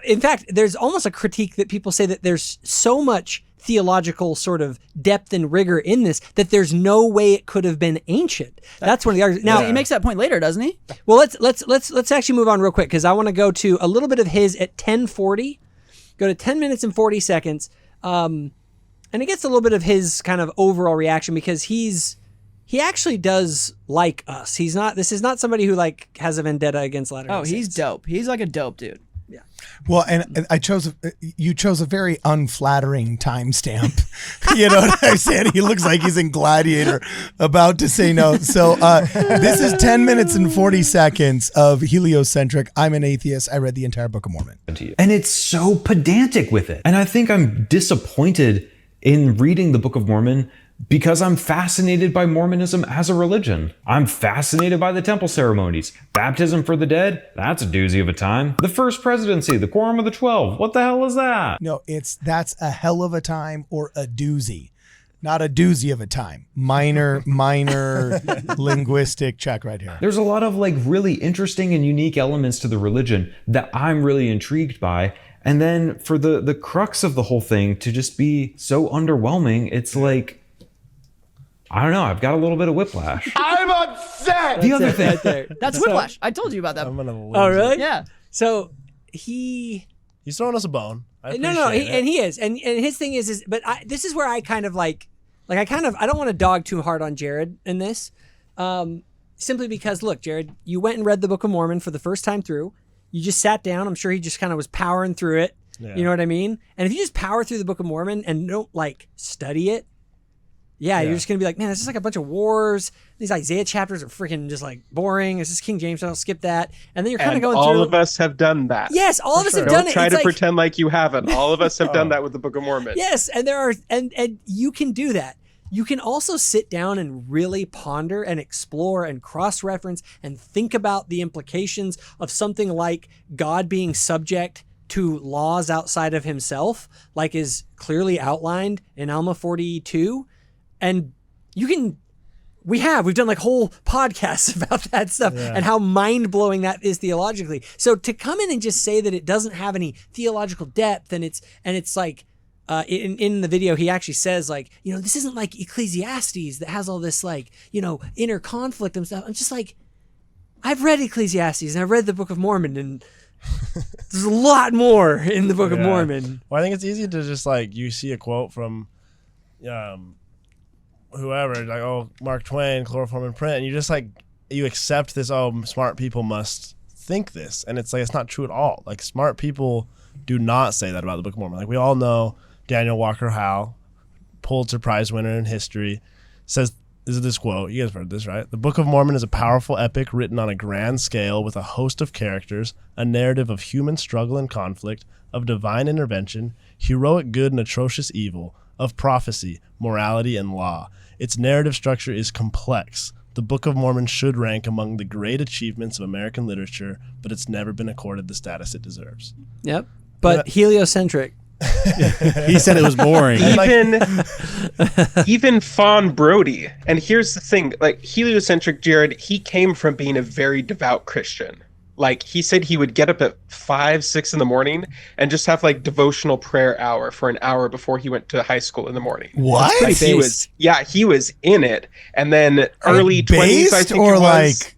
In fact, there's almost a critique that people say that there's so much theological sort of depth and rigor in this that there's no way it could have been ancient. That's one of the arguments. Now he makes that point later, doesn't he? Well, let's actually move on real quick because I want to go to a little bit of his at 10:40. Go to 10 minutes and 40 seconds, and it gets a little bit of his kind of overall reaction because he actually does like us. This is not somebody who like has a vendetta against Latter-day Saints. He's dope. He's like a dope dude. Yeah. Well, and you chose a very unflattering timestamp. You know what I'm saying? He looks like he's in Gladiator about to say no. So this is 10 minutes and 40 seconds of Heliocentric. I'm an atheist. I read the entire Book of Mormon. And it's so pedantic with it. And I think I'm disappointed in reading the Book of Mormon because I'm fascinated by Mormonism as a religion. I'm fascinated by the temple ceremonies. Baptism for the dead, that's a doozy of a time. The first presidency, the Quorum of the 12, what the hell is that? No, that's a hell of a time or a doozy. Not a doozy of a time. Minor linguistic check right here. There's a lot of like really interesting and unique elements to the religion that I'm really intrigued by. And then for the crux of the whole thing to just be so underwhelming, it's like, I don't know. I've got a little bit of whiplash. I'm upset. The other thing. Right there. That's whiplash. I told you about that. I'm gonna lose Oh, really? it. Yeah. So he's throwing us a bone. no, he is, and his thing is, but this is where I kind of I don't want to dog too hard on Jared in this, simply because look, Jared, you went and read the Book of Mormon for the first time through. You just sat down. I'm sure he just kind of was powering through it. Yeah. You know what I mean? And if you just power through the Book of Mormon and don't study it, you're just gonna be like, man, it's just like a bunch of wars. These Isaiah chapters are freaking just boring. It's just King James. I'll skip that. And then you're kind of going all through. All of us have done that. Yes, all of us have done Don't it. try to pretend like you haven't. All of us have done that with the Book of Mormon. Yes, and there are, and you can do that. You can also sit down and really ponder and explore and cross-reference and think about the implications of something like God being subject to laws outside of himself, like is clearly outlined in Alma 42. And we've done whole podcasts about that stuff and how mind-blowing that is theologically. So to come in and just say that it doesn't have any theological depth and it's in the video, he actually says this isn't like Ecclesiastes that has all this inner conflict and stuff. I'm just I've read Ecclesiastes and I've read the Book of Mormon, and there's a lot more in the Book of Mormon. Well, I think it's easy to just you see a quote from whoever, Mark Twain, chloroform in print, and you just you accept this, smart people must think this, and it's it's not true at all. Smart people do not say that about the Book of Mormon. We all know Daniel Walker Howe, Pulitzer Prize winner in history, says, this is this quote, you guys have heard this, right? The Book of Mormon is a powerful epic written on a grand scale with a host of characters, a narrative of human struggle and conflict, of divine intervention, heroic good and atrocious evil, of prophecy, morality, and law. Its narrative structure is complex. The Book of Mormon should rank among the great achievements of American literature, but it's never been accorded the status it deserves. Yep. But heliocentric. He said it was boring. Even Fawn Brody. And here's the thing, heliocentric Jared, he came from being a very devout Christian. He said he would get up at 5, 6 in the morning and just have devotional prayer hour for an hour before he went to high school in the morning. What? He was in it. And then early 20s, I think or it was.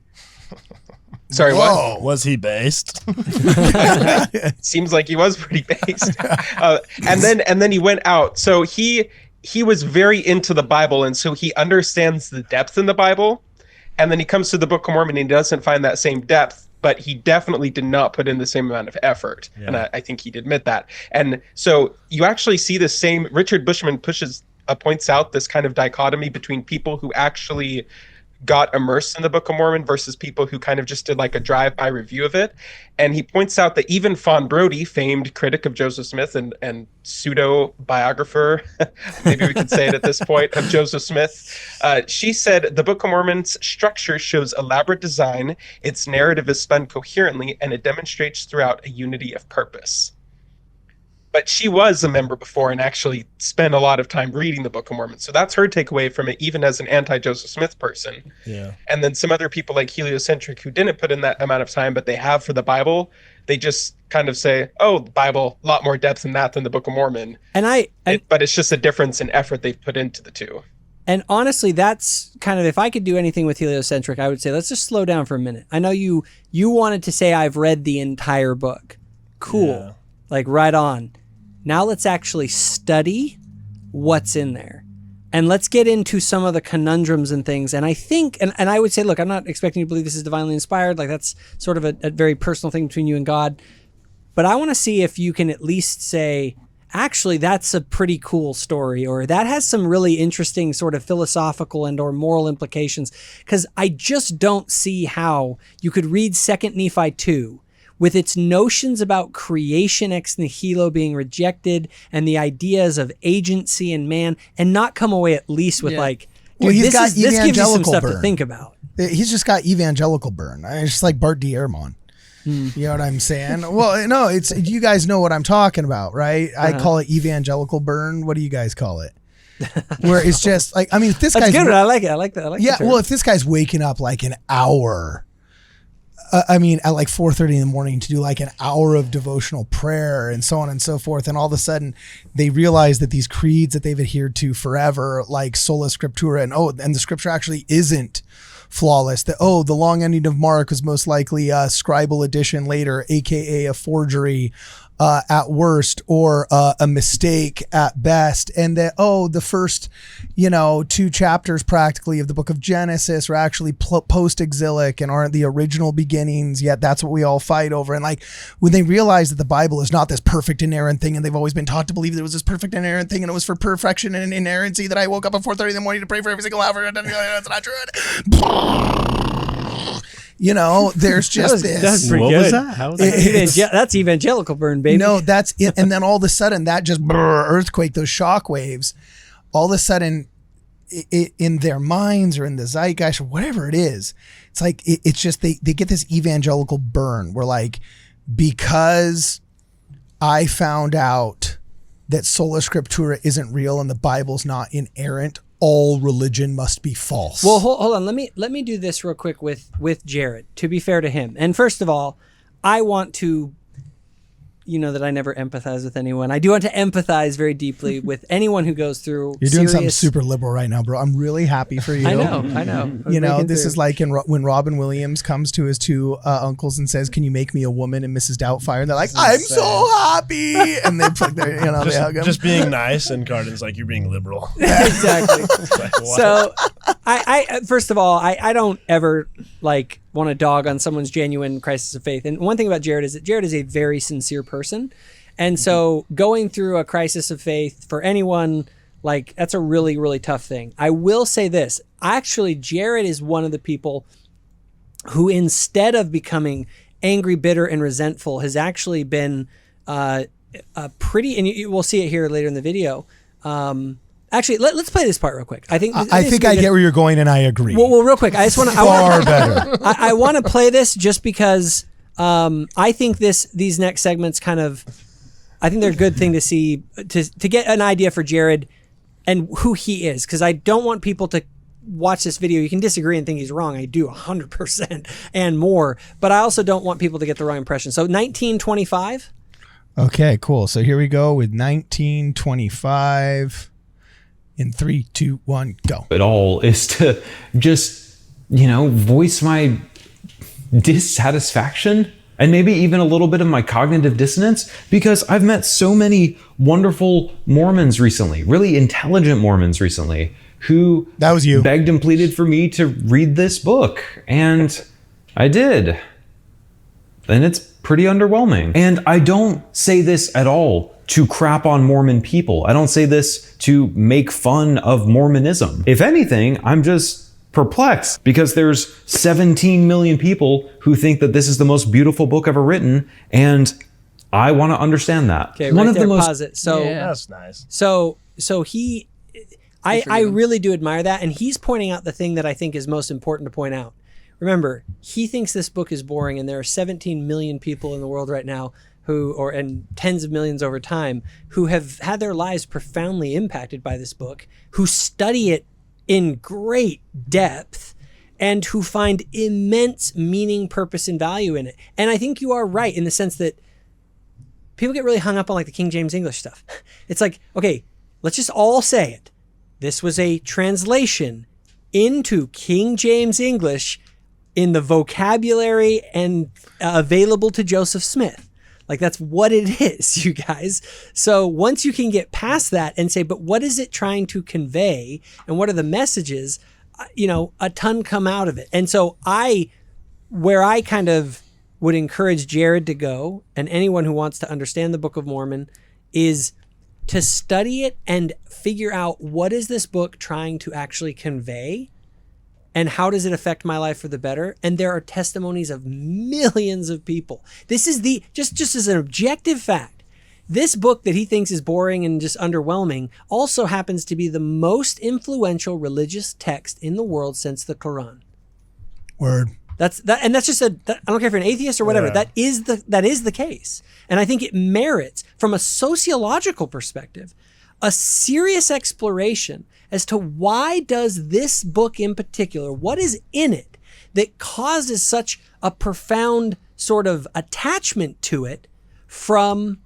Sorry, whoa. what? Was he based? Seems like he was pretty based. And then he went out. So he was very into the Bible, and so he understands the depth in the Bible. And then he comes to the Book of Mormon and he doesn't find that same depth, but he definitely did not put in the same amount of effort. Yeah. And I think he'd admit that. And so you actually see the same, Richard Bushman points out this kind of dichotomy between people who actually got immersed in the Book of Mormon versus people who kind of just did a drive-by review of it. And he points out that even Fawn Brody, famed critic of Joseph Smith and pseudo-biographer, maybe we could say it at this point, of Joseph Smith, she said, the Book of Mormon's structure shows elaborate design, its narrative is spun coherently, and it demonstrates throughout a unity of purpose. But she was a member before and actually spent a lot of time reading the Book of Mormon. So that's her takeaway from it, even as an anti-Joseph Smith person. Yeah. And then some other people like Heliocentric who didn't put in that amount of time, but they have for the Bible, they just kind of say, the Bible, a lot more depth in that than the Book of Mormon. But it's just a difference in effort they've put into the two. And honestly, that's kind of, if I could do anything with Heliocentric, I would say, let's just slow down for a minute. I know you wanted to say I've read the entire book. Cool. Yeah. Right on. Now let's actually study what's in there. And let's get into some of the conundrums and things. And I think, and I would say, look, I'm not expecting you to believe this is divinely inspired. That's sort of a very personal thing between you and God. But I want to see if you can at least say, actually, that's a pretty cool story, or that has some really interesting sort of philosophical and or moral implications. Because I just don't see how you could read 2 Nephi 2 with its notions about creation ex nihilo being rejected and the ideas of agency and man, and not come away at least with this gives you some stuff to think about. He's just got evangelical burn. It's just like Bart D. Ehrman. You know what I'm saying? Well, no, you guys know what I'm talking about, right? I call it evangelical burn. What do you guys call it? Where it's just if this That's guy's good. I like it. I like that. Well, if this guy's waking up an hour at like 4:30 in the morning to do like an hour of devotional prayer and so on and so forth. And all of a sudden they realize that these creeds that they've adhered to forever, like sola scriptura, and the scripture actually isn't flawless. That, the long ending of Mark was most likely a scribal addition later, aka a forgery at worst, or a mistake at best. And that, the first, 2 chapters practically of the book of Genesis are actually post-exilic and aren't the original beginnings, yet that's what we all fight over. And like, when they realize that the Bible is not this perfect inerrant thing, and they've always been taught to believe there was this perfect inerrant thing, and it was for perfection and inerrancy, that I woke up at 4:30 in the morning to pray for every single hour, and that's not true. There's just this. That's pretty What good. was that? How was that? That's evangelical burn, baby. No, that's it. And then all of a sudden, that just earthquake, those shock waves, all of a sudden, in their minds or in the zeitgeist or whatever it is, it's like it's just they get this evangelical burn. Where like, because I found out that sola scriptura isn't real and the Bible's not inerrant, all religion must be false. Well, hold on. Let me do this real quick with Jared, to be fair to him. And first of all, I want to, that I never empathize with anyone. I do want to empathize very deeply with anyone who goes through You're doing something serious... super liberal right now, bro. I'm really happy for you. I know. This is like when Robin Williams comes to his 2 uncles and says, "Can you make me a woman?" and Mrs. Doubtfire, and they're like, "I'm so happy," and they put their, they hug him. Just being nice, and Cardin's like, "You're being liberal." Exactly. Like, what? So, I first of all, I don't ever like want to dog on someone's genuine crisis of faith. And one thing about Jared is that Jared is a very sincere person. And so going through a crisis of faith for anyone, like, that's a really, really tough thing. I will say this. Actually, Jared is one of the people who, instead of becoming angry, bitter, and resentful, has actually been pretty, and we'll see it here later in the video. Actually, let's play this part real quick. I think I get where you're going, and I agree. Well, real quick, I just want to far better. I want to play this just because I think these next segments I think they're a good thing to see to get an idea for Jared and who he is, because I don't want people to watch this video. You can disagree and think he's wrong. I do 100% and more, but I also don't want people to get the wrong impression. So 1925. Okay, cool. So here we go with 1925. In 3, 2, 1, go. It all is to just, voice my dissatisfaction and maybe even a little bit of my cognitive dissonance, because I've met so many wonderful Mormons recently, really intelligent Mormons recently, who that was you begged and pleaded for me to read this book. And I did. And it's pretty underwhelming. And I don't say this at all to crap on Mormon people. I don't say this to make fun of Mormonism. If anything, I'm just perplexed because there's 17 million people who think that this is the most beautiful book ever written, and I want to understand that. Okay, one of the most pause it. So that's nice. So I really do admire that, and he's pointing out the thing that I think is most important to point out. Remember, he thinks this book is boring, and there are 17 million people in the world right now and tens of millions over time, who have had their lives profoundly impacted by this book, who study it in great depth, and who find immense meaning, purpose, and value in it. And I think you are right in the sense that people get really hung up on like the King James English stuff. It's like, okay, let's just all say it. This was a translation into King James English in the vocabulary and available to Joseph Smith. Like, that's what it is, you guys. So once you can get past that and say, but what is it trying to convey, and what are the messages, a ton come out of it. And so where I kind of would encourage Jared to go, and anyone who wants to understand the Book of Mormon, is to study it and figure out, what is this book trying to actually convey? And how does it affect my life for the better? And there are testimonies of millions of people. This is just as an objective fact. This book that he thinks is boring and just underwhelming also happens to be the most influential religious text in the world since the Quran. Word. That's just I don't care if you're an atheist or whatever. Yeah. That is the case. And I think it merits, from a sociological perspective, a serious exploration as to why does this book in particular, what is in it that causes such a profound sort of attachment to it from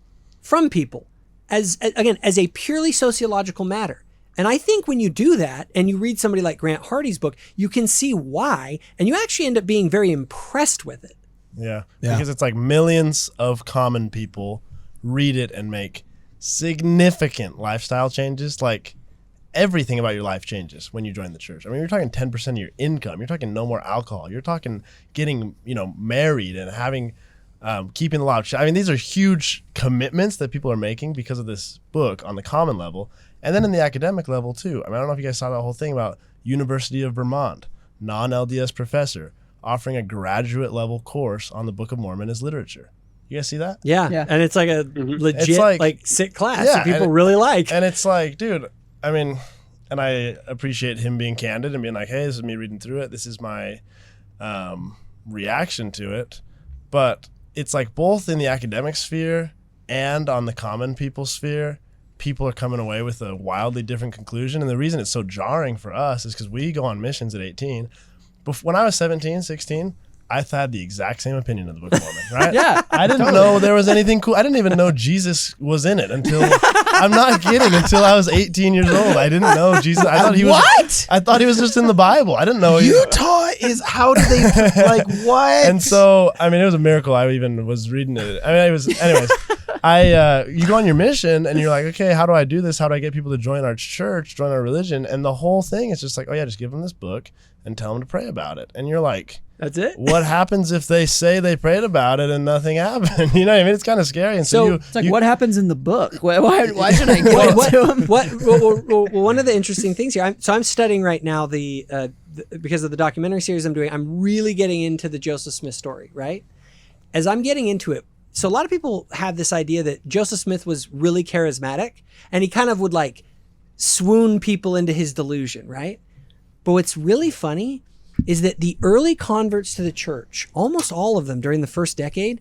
people as a purely sociological matter. And I think when you do that and you read somebody like Grant Hardy's book, you can see why, and you actually end up being very impressed with it. Yeah, because it's like millions of common people read it and make significant lifestyle changes. Like everything about your life changes when you join the church. I mean, you're talking 10% of your income. You're talking no more alcohol. You're talking getting, married and having, keeping the law. I mean, these are huge commitments that people are making because of this book on the common level. And then in the academic level too. I mean, I don't know if you guys saw that whole thing about University of Vermont, non-LDS professor offering a graduate level course on the Book of Mormon as literature. You guys see that? Yeah. And it's like a legit It's like sick class that people really like. And it's like, dude, I mean, and I appreciate him being candid and being like, hey, this is me reading through it. This is my reaction to it. But it's like both in the academic sphere and on the common people sphere, people are coming away with a wildly different conclusion. And the reason it's so jarring for us is because we go on missions at 18. When I was 17, 16, I had the exact same opinion of the Book of Mormon, right? Yeah. I didn't know there was anything cool. I didn't even know Jesus was in it until, I'm not kidding, until I was 18 years old. I didn't know Jesus. I thought he was. What? I thought he was just in the Bible. I didn't know. Utah is, how do they, like, what? And so, I mean, it was a miracle. I even was reading it. I mean, it was, anyways, you go on your mission and you're like, okay, how do I do this? How do I get people to join our church, join our religion? And the whole thing is just like, oh yeah, just give them this book and tell them to pray about it. And you're like, that's it? What happens if they say they prayed about it and nothing happened? You know what I mean? It's kind of scary. And so it's like, what happens in the book? Why should I give it to him? Well, one of the interesting things here, I'm studying right now because of the documentary series I'm doing, I'm really getting into the Joseph Smith story, right? As I'm getting into it, so a lot of people have this idea that Joseph Smith was really charismatic and he kind of would like swoon people into his delusion, right? But what's really funny is that the early converts to the church, almost all of them during the first decade,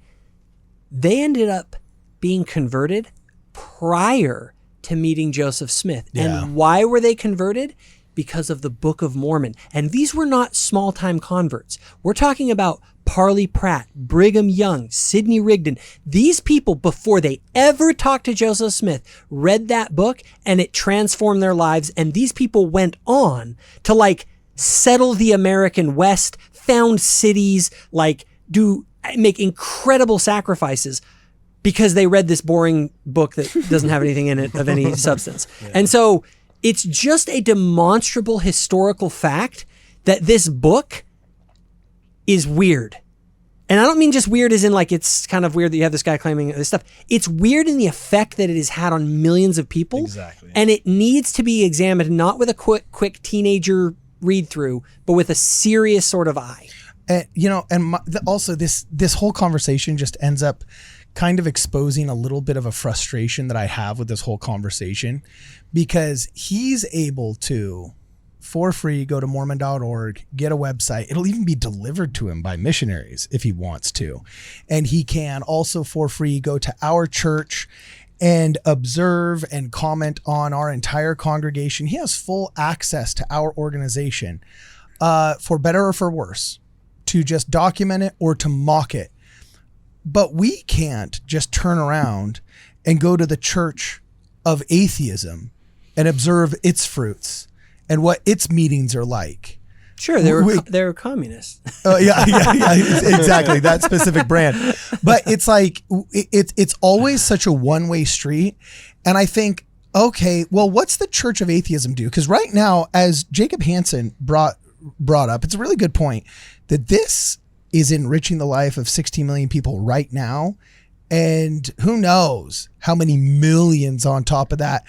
they ended up being converted prior to meeting Joseph Smith. Yeah. And why were they converted? Because of the Book of Mormon. And these were not small-time converts. We're talking about Parley Pratt, Brigham Young, Sidney Rigdon. These people, before they ever talked to Joseph Smith, read that book and it transformed their lives. And these people went on to like settle the American West, found cities, make incredible sacrifices because they read this boring book that doesn't have anything in it of any substance. Yeah. And so it's just a demonstrable historical fact that this book is weird. And I don't mean just weird as in like it's kind of weird that you have this guy claiming this stuff. It's weird in the effect that it has had on millions of people. Exactly. And it needs to be examined not with a quick teenager read through, but with a serious sort of eye. Also this whole conversation just ends up kind of exposing a little bit of a frustration that I have with this whole conversation, because he's able to, for free, go to mormon.org, get a website. It'll even be delivered to him by missionaries if he wants to. And he can also, for free, go to our church and observe and comment on our entire congregation. He has full access to our organization, for better or for worse, to just document it or to mock it. But we can't just turn around and go to the Church of Atheism and observe its fruits and what its meetings are like. Sure, they were communists. Yeah, exactly, that specific brand. But it's like it's always such a one-way street, and I think, okay, well, what's the Church of Atheism do? Because right now, as Jacob Hansen brought up, it's a really good point that this is enriching the life of 16 million people right now. And who knows how many millions on top of that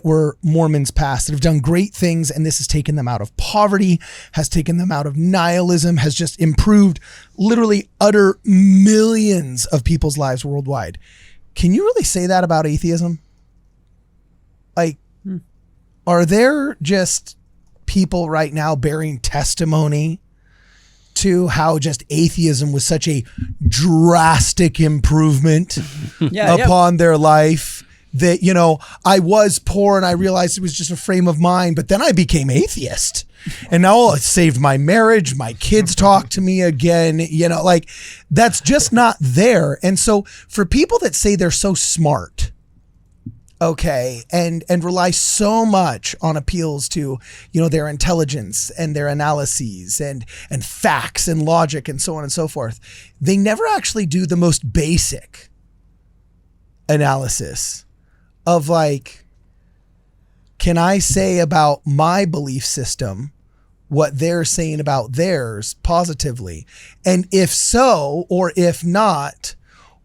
were Mormons past that have done great things. And this has taken them out of poverty, has taken them out of nihilism, has just improved literally utter millions of people's lives worldwide. Can you really say that about atheism? Like, are there just people right now bearing testimony to how just atheism was such a drastic improvement upon their life that, I was poor and I realized it was just a frame of mind, but then I became atheist. And now it saved my marriage. My kids talk to me again. Like that's just not there. And so for people that say they're so smart, okay, and rely so much on appeals to, their intelligence and their analyses and facts and logic and so on and so forth, they never actually do the most basic analysis of like, can I say about my belief system what they're saying about theirs positively? And if so, or if not,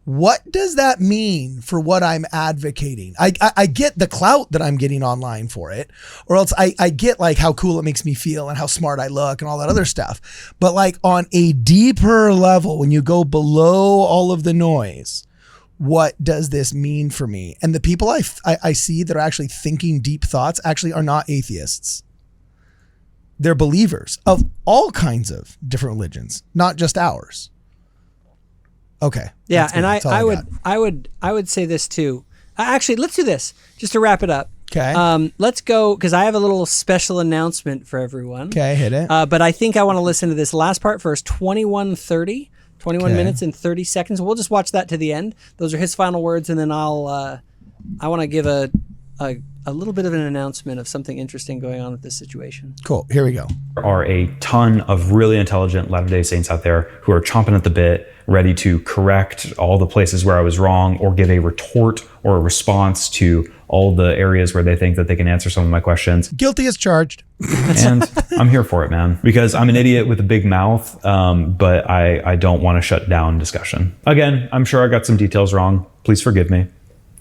what does that mean for what I'm advocating? I get the clout that I'm getting online for it, or else I get like how cool it makes me feel and how smart I look and all that other stuff. But like on a deeper level, when you go below all of the noise, what does this mean for me? And the people I see that are actually thinking deep thoughts actually are not atheists. They're believers of all kinds of different religions, not just ours. Okay. Yeah, and I would say this too. Actually, let's do this just to wrap it up. Okay. Let's go because I have a little special announcement for everyone. Okay, hit it. But I think I want to listen to this last part first. 21:30, 21 Okay. minutes and 30 seconds. We'll just watch that to the end. Those are his final words, and then I want to give a little bit of an announcement of something interesting going on with this situation. Cool. Here we go. There are a ton of really intelligent Latter-day Saints out there who are chomping at the bit, ready to correct all the places where I was wrong or give a retort or a response to all the areas where they think that they can answer some of my questions. Guilty as charged. And I'm here for it, man, because I'm an idiot with a big mouth, but I don't want to shut down discussion. Again, I'm sure I got some details wrong. Please forgive me.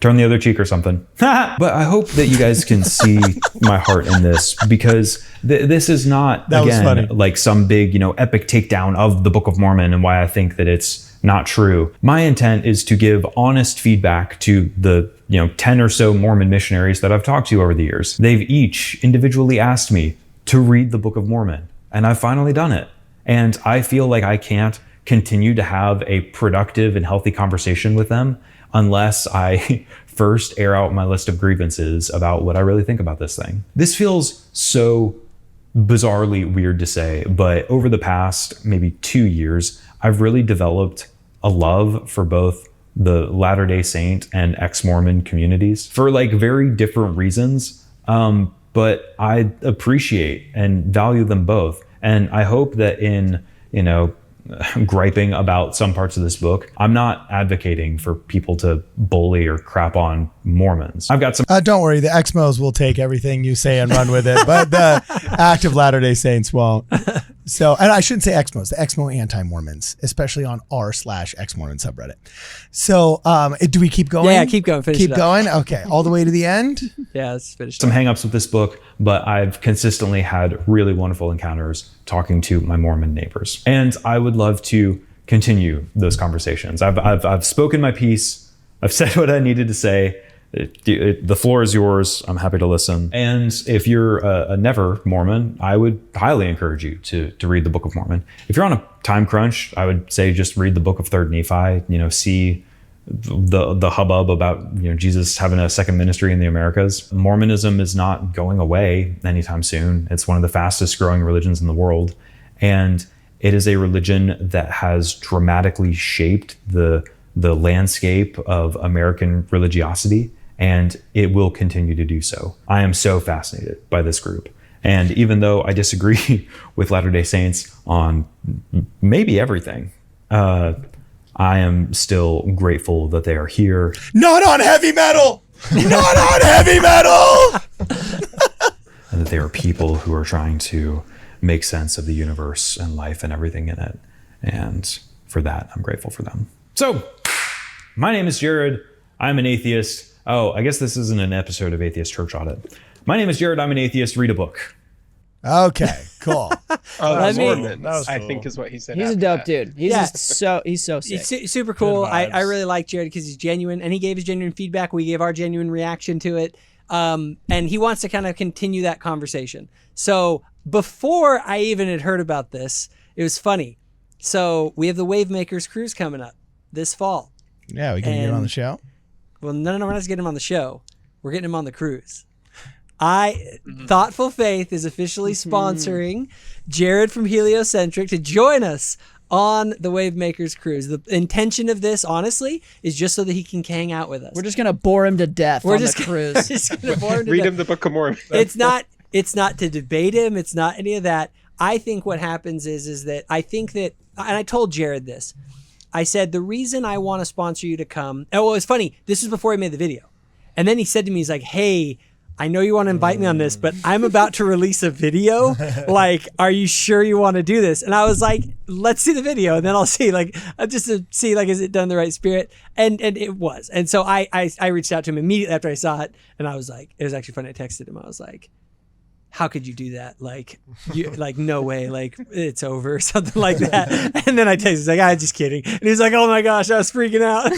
Turn the other cheek or something. But I hope that you guys can see my heart in this, because this is not, again, like some big, epic takedown of the Book of Mormon and why I think that it's not true. My intent is to give honest feedback to the 10 or so Mormon missionaries that I've talked to over the years. They've each individually asked me to read the Book of Mormon, and I've finally done it. And I feel like I can't continue to have a productive and healthy conversation with them unless I first air out my list of grievances about what I really think about this thing. This feels so bizarrely weird to say, but over the past maybe 2 years, I've really developed a love for both the Latter-day Saint and ex-Mormon communities for like very different reasons. But I appreciate and value them both. And I hope that in, griping about some parts of this book, I'm not advocating for people to bully or crap on Mormons. I've got some. Don't worry, the Exmos will take everything you say and run with it, but the active Latter-day Saints won't. So, and I shouldn't say Exmos, the Exmo anti-Mormons, especially on r/Ex-Mormon subreddit. So, do we keep going? Yeah, keep going. Finish keep it up. going. Okay, all the way to the end. Yeah, let's finish. Some hangups with this book, but I've consistently had really wonderful encounters talking to my Mormon neighbors, and I would love to continue those conversations. I've spoken my piece. I've said what I needed to say. The floor is yours. I'm happy to listen. And if you're a never Mormon, I would highly encourage you to read the Book of Mormon. If you're on a time crunch, I would say just read the Book of 3rd Nephi. See the hubbub about Jesus having a second ministry in the Americas. Mormonism is not going away anytime soon. It's one of the fastest growing religions in the world, and it is a religion that has dramatically shaped the landscape of American religiosity, and it will continue to do so. I am so fascinated by this group. And even though I disagree with Latter-day Saints on maybe everything, I am still grateful that they are here. Not on heavy metal! Not on heavy metal! And that they are people who are trying to make sense of the universe and life and everything in it. And for that, I'm grateful for them. So, my name is Jared. I'm an atheist. Oh, I guess this isn't an episode of Atheist Church Audit. My name is Jared. I'm an atheist. Read a book. Okay, cool. Mormon, I cool. think is what he said. He's a after dope that. dude. He's so sick. He's super cool. Good I vibes. really like Jared because he's genuine, and he gave his genuine feedback. We gave our genuine reaction to it, and he wants to kind of continue that conversation. So before I even had heard about this, it was funny. So we have the Wavemakers cruise coming up this fall. Yeah, we can get him on the show. Well, no, we're not just getting him on the show. We're getting him on the cruise. Thoughtful Faith is officially sponsoring Jared from Heliocentric to join us on the Wavemakers cruise. The intention of this, honestly, is just so that he can hang out with us. We're just gonna bore him to death on the cruise. We're just gonna bore him to Read death. him the Book of Mormon. It's not to debate him. It's not any of that. I think what happens is that I think that, and I told Jared this. I said the reason I want to sponsor you to come. Oh, well, it's funny. This was before he made the video, and then he said to me, he's like, "Hey, I know you want to invite me on this, but I'm about to release a video. Like, are you sure you want to do this?" And I was like, "Let's see the video, and then I'll see. Like, just to see, like, is it done in the right spirit?" And it was. And so I reached out to him immediately after I saw it, and I was like, it was actually funny. I texted him. I was like, "How could you do that? Like, like no way. Like, it's over," or something like that. And then I texted, he's like, "I'm just kidding." And he's like, "Oh my gosh, I was freaking out."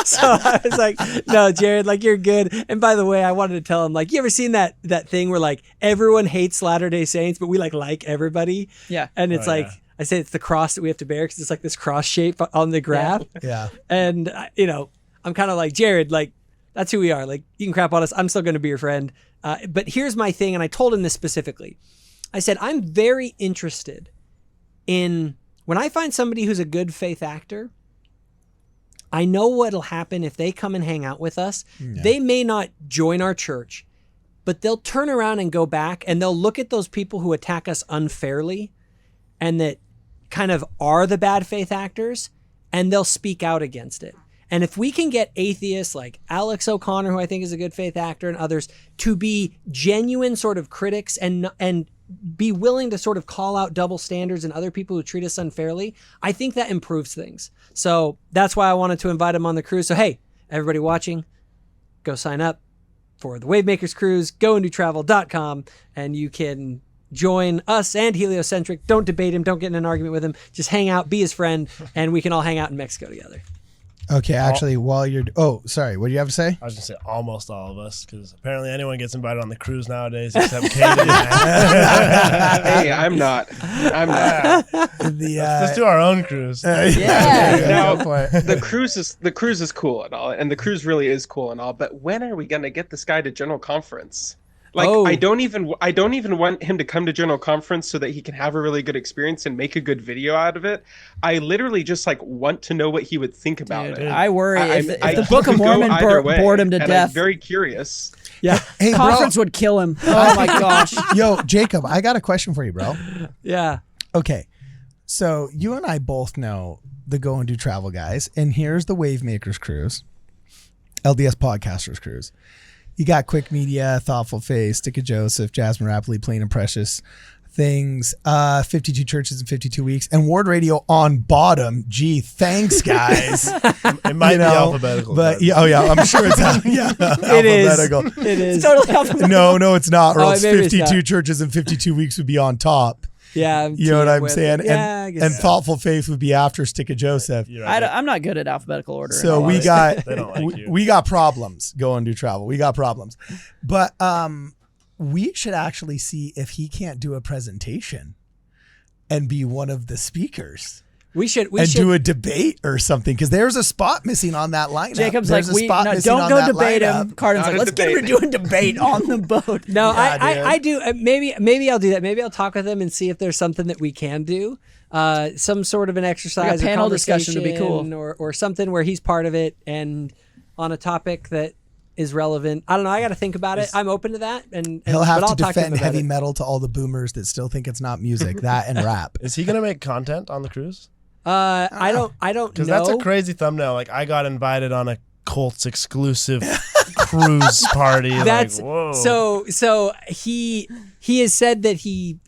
So I was like, "No, Jared, like, you're good." And by the way, I wanted to tell him, like, you ever seen that thing where like everyone hates Latter-day Saints, but we like everybody? Yeah. And it's I say it's the cross that we have to bear because it's like this cross shape on the graph. Yeah. And I'm kind of like, Jared, like, that's who we are. Like, you can crap on us. I'm still going to be your friend. But here's my thing, and I told him this specifically. I said, I'm very interested in when I find somebody who's a good faith actor. I know what'll happen if they come and hang out with us. Yeah. They may not join our church, but they'll turn around and go back and they'll look at those people who attack us unfairly and that kind of are the bad faith actors, and they'll speak out against it. And if we can get atheists like Alex O'Connor, who I think is a good faith actor, and others to be genuine sort of critics and be willing to sort of call out double standards and other people who treat us unfairly, I think that improves things. So that's why I wanted to invite him on the cruise. So, hey, everybody watching, go sign up for the Wavemakers cruise. Go and do travel.com and you can join us and Heliocentric. Don't debate him. Don't get in an argument with him. Just hang out, be his friend, and we can all hang out in Mexico together. Okay, actually, while you're... Oh, sorry. What do you have to say? I was going to say almost all of us, because apparently anyone gets invited on the cruise nowadays except Katie. Hey, I'm not. Let's do our own cruise. Now, the cruise is cool and all, and the cruise really is cool and all, but when are we going to get this guy to General Conference? Like, I don't even want him to come to General Conference so that he can have a really good experience and make a good video out of it. I literally just want to know what he would think about it. I worry if the Book of Mormon bored him to death. I'm very curious. Yeah, hey, Conference would kill him. Oh my gosh. Yo, Jacob, I got a question for you, bro. Yeah. Okay, so you and I both know the Go and Do Travel guys, and here's the Wavemakers cruise, LDS Podcasters cruise. You got Quick Media, Thoughtful Faith, Stick of Joseph, Jasmine Rapidly, Plain and Precious Things, 52 churches in 52 weeks, and WardRadio on bottom. Gee, thanks, guys. It might be alphabetical. But I'm sure it's alphabetical. It is. It's totally alphabetical. No, it's not. Or else maybe 52 churches in 52 weeks would be on top. Yeah. You know what I'm saying? Yeah, and Thoughtful Faith would be after Stick of Joseph. I'm not good at alphabetical order. So we They don't like you. we got problems. Go and Do Travel. We got problems. But we should actually see if he can't do a presentation and be one of the speakers. We should do a debate or something, because there's a spot missing on that lineup. Jacob's there's like, don't go debate him. Cardin's like, let's get him to do a debate on the boat. No, I do. Maybe I'll do that. Maybe I'll talk with him and see if there's something that we can do. Some sort of an exercise, like a panel discussion would be cool, or something where he's part of it and on a topic that is relevant. I don't know. I got to think about it. I'm open to that, and he'll have to defend defend heavy metal to all the boomers that still think it's not music. That and rap. Is he gonna make content on the cruise? I don't know. Because that's a crazy thumbnail. Like, I got invited on a Colts exclusive cruise party. That's like, whoa. So he has said that he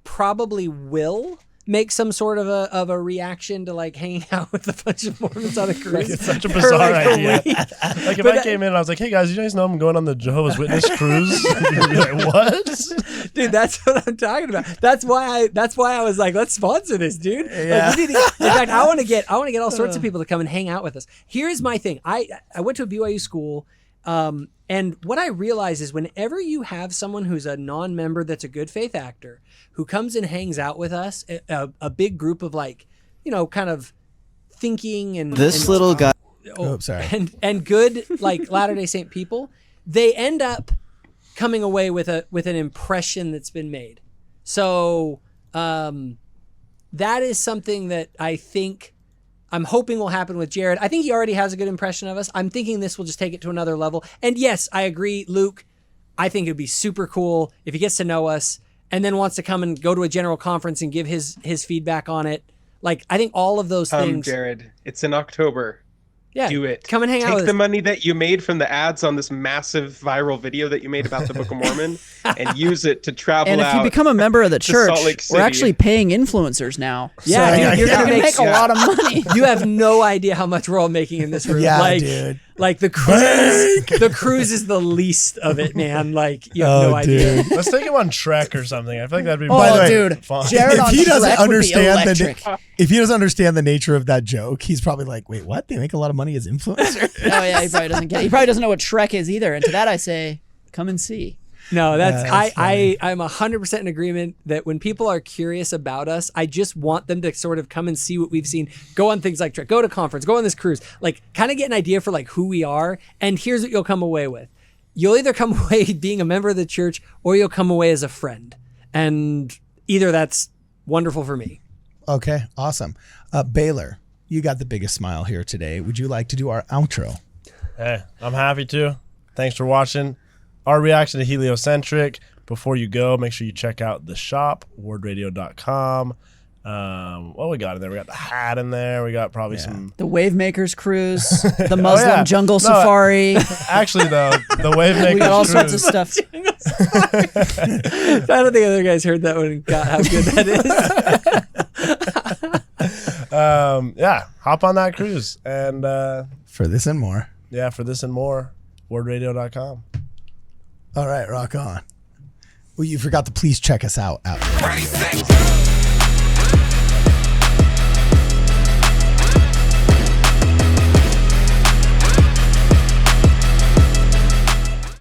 probably will make some sort of a reaction to like hanging out with a bunch of Mormons on a cruise. It's such a bizarre idea. Like, if I came in and I was like, "Hey guys, you guys know I'm going on the Jehovah's Witness cruise?" You'd be like, "What?" Dude, that's what I'm talking about. That's why I was like, let's sponsor this, dude. Yeah. Like, in fact, I want to get all sorts of people to come and hang out with us. Here's my thing. I went to a BYU school, and what I realize is whenever you have someone who's a non-member that's a good faith actor who comes and hangs out with us, a big group of like, kind of thinking and little guy. Oh, sorry. And good like Latter-day Saint people, they end up coming away with an impression that's been made. So that is something that I'm hoping will happen with Jared. I think he already has a good impression of us. I'm thinking this will just take it to another level. And yes, I agree, Luke. I think it'd be super cool if he gets to know us and then wants to come and go to a general conference and give his feedback on it. Like, I think all of those things. Jared, it's in October. Yeah, do it. Come and hang out with us. Take the money that you made from the ads on this massive viral video that you made about the Book of Mormon and use it to travel out. And if you become a member of the church, Salt Lake City. we're actually paying influencers now. Yeah, so dude, you're gonna gonna make a lot of money. You have no idea how much we're all making in this room. Yeah, dude. Like the cruise is the least of it, man. Like, you have no idea. Let's take him on Trek or something. I feel like that'd be By the way, dude, fun. Jared if on he doesn't Trek would be understand electric. if he doesn't understand the nature of that joke, he's probably like, "Wait, what? They make a lot of money as influencers?" Oh yeah, he probably doesn't get it. He probably doesn't know what Trek is either. And to that I say, come and see. No, I'm funny. 100% in agreement that when people are curious about us, I just want them to sort of come and see what we've seen. Go on things like Trek, go to conference, go on this cruise, like kind of get an idea for like who we are. And here's what you'll come away with. You'll either come away being a member of the church or you'll come away as a friend. And either that's wonderful for me. Okay, awesome. Baylor, you got the biggest smile here today. Would you like to do our outro? Hey, I'm happy to. Thanks for watching our reaction to Heliocentric. Before you go, make sure you check out the shop, WardRadio.com. What we got in there? We got the hat in there. We got probably some... The Wavemakers Cruise, the Muslim jungle safari. Actually, though, the Wavemakers We got all cruise, sorts of stuff. I don't think other guys heard that one and got how good that is. yeah, hop on that cruise. And For this and more. yeah, for this and more, WardRadio.com. All right, rock on. Well, you forgot to please check us out there. Daysaints.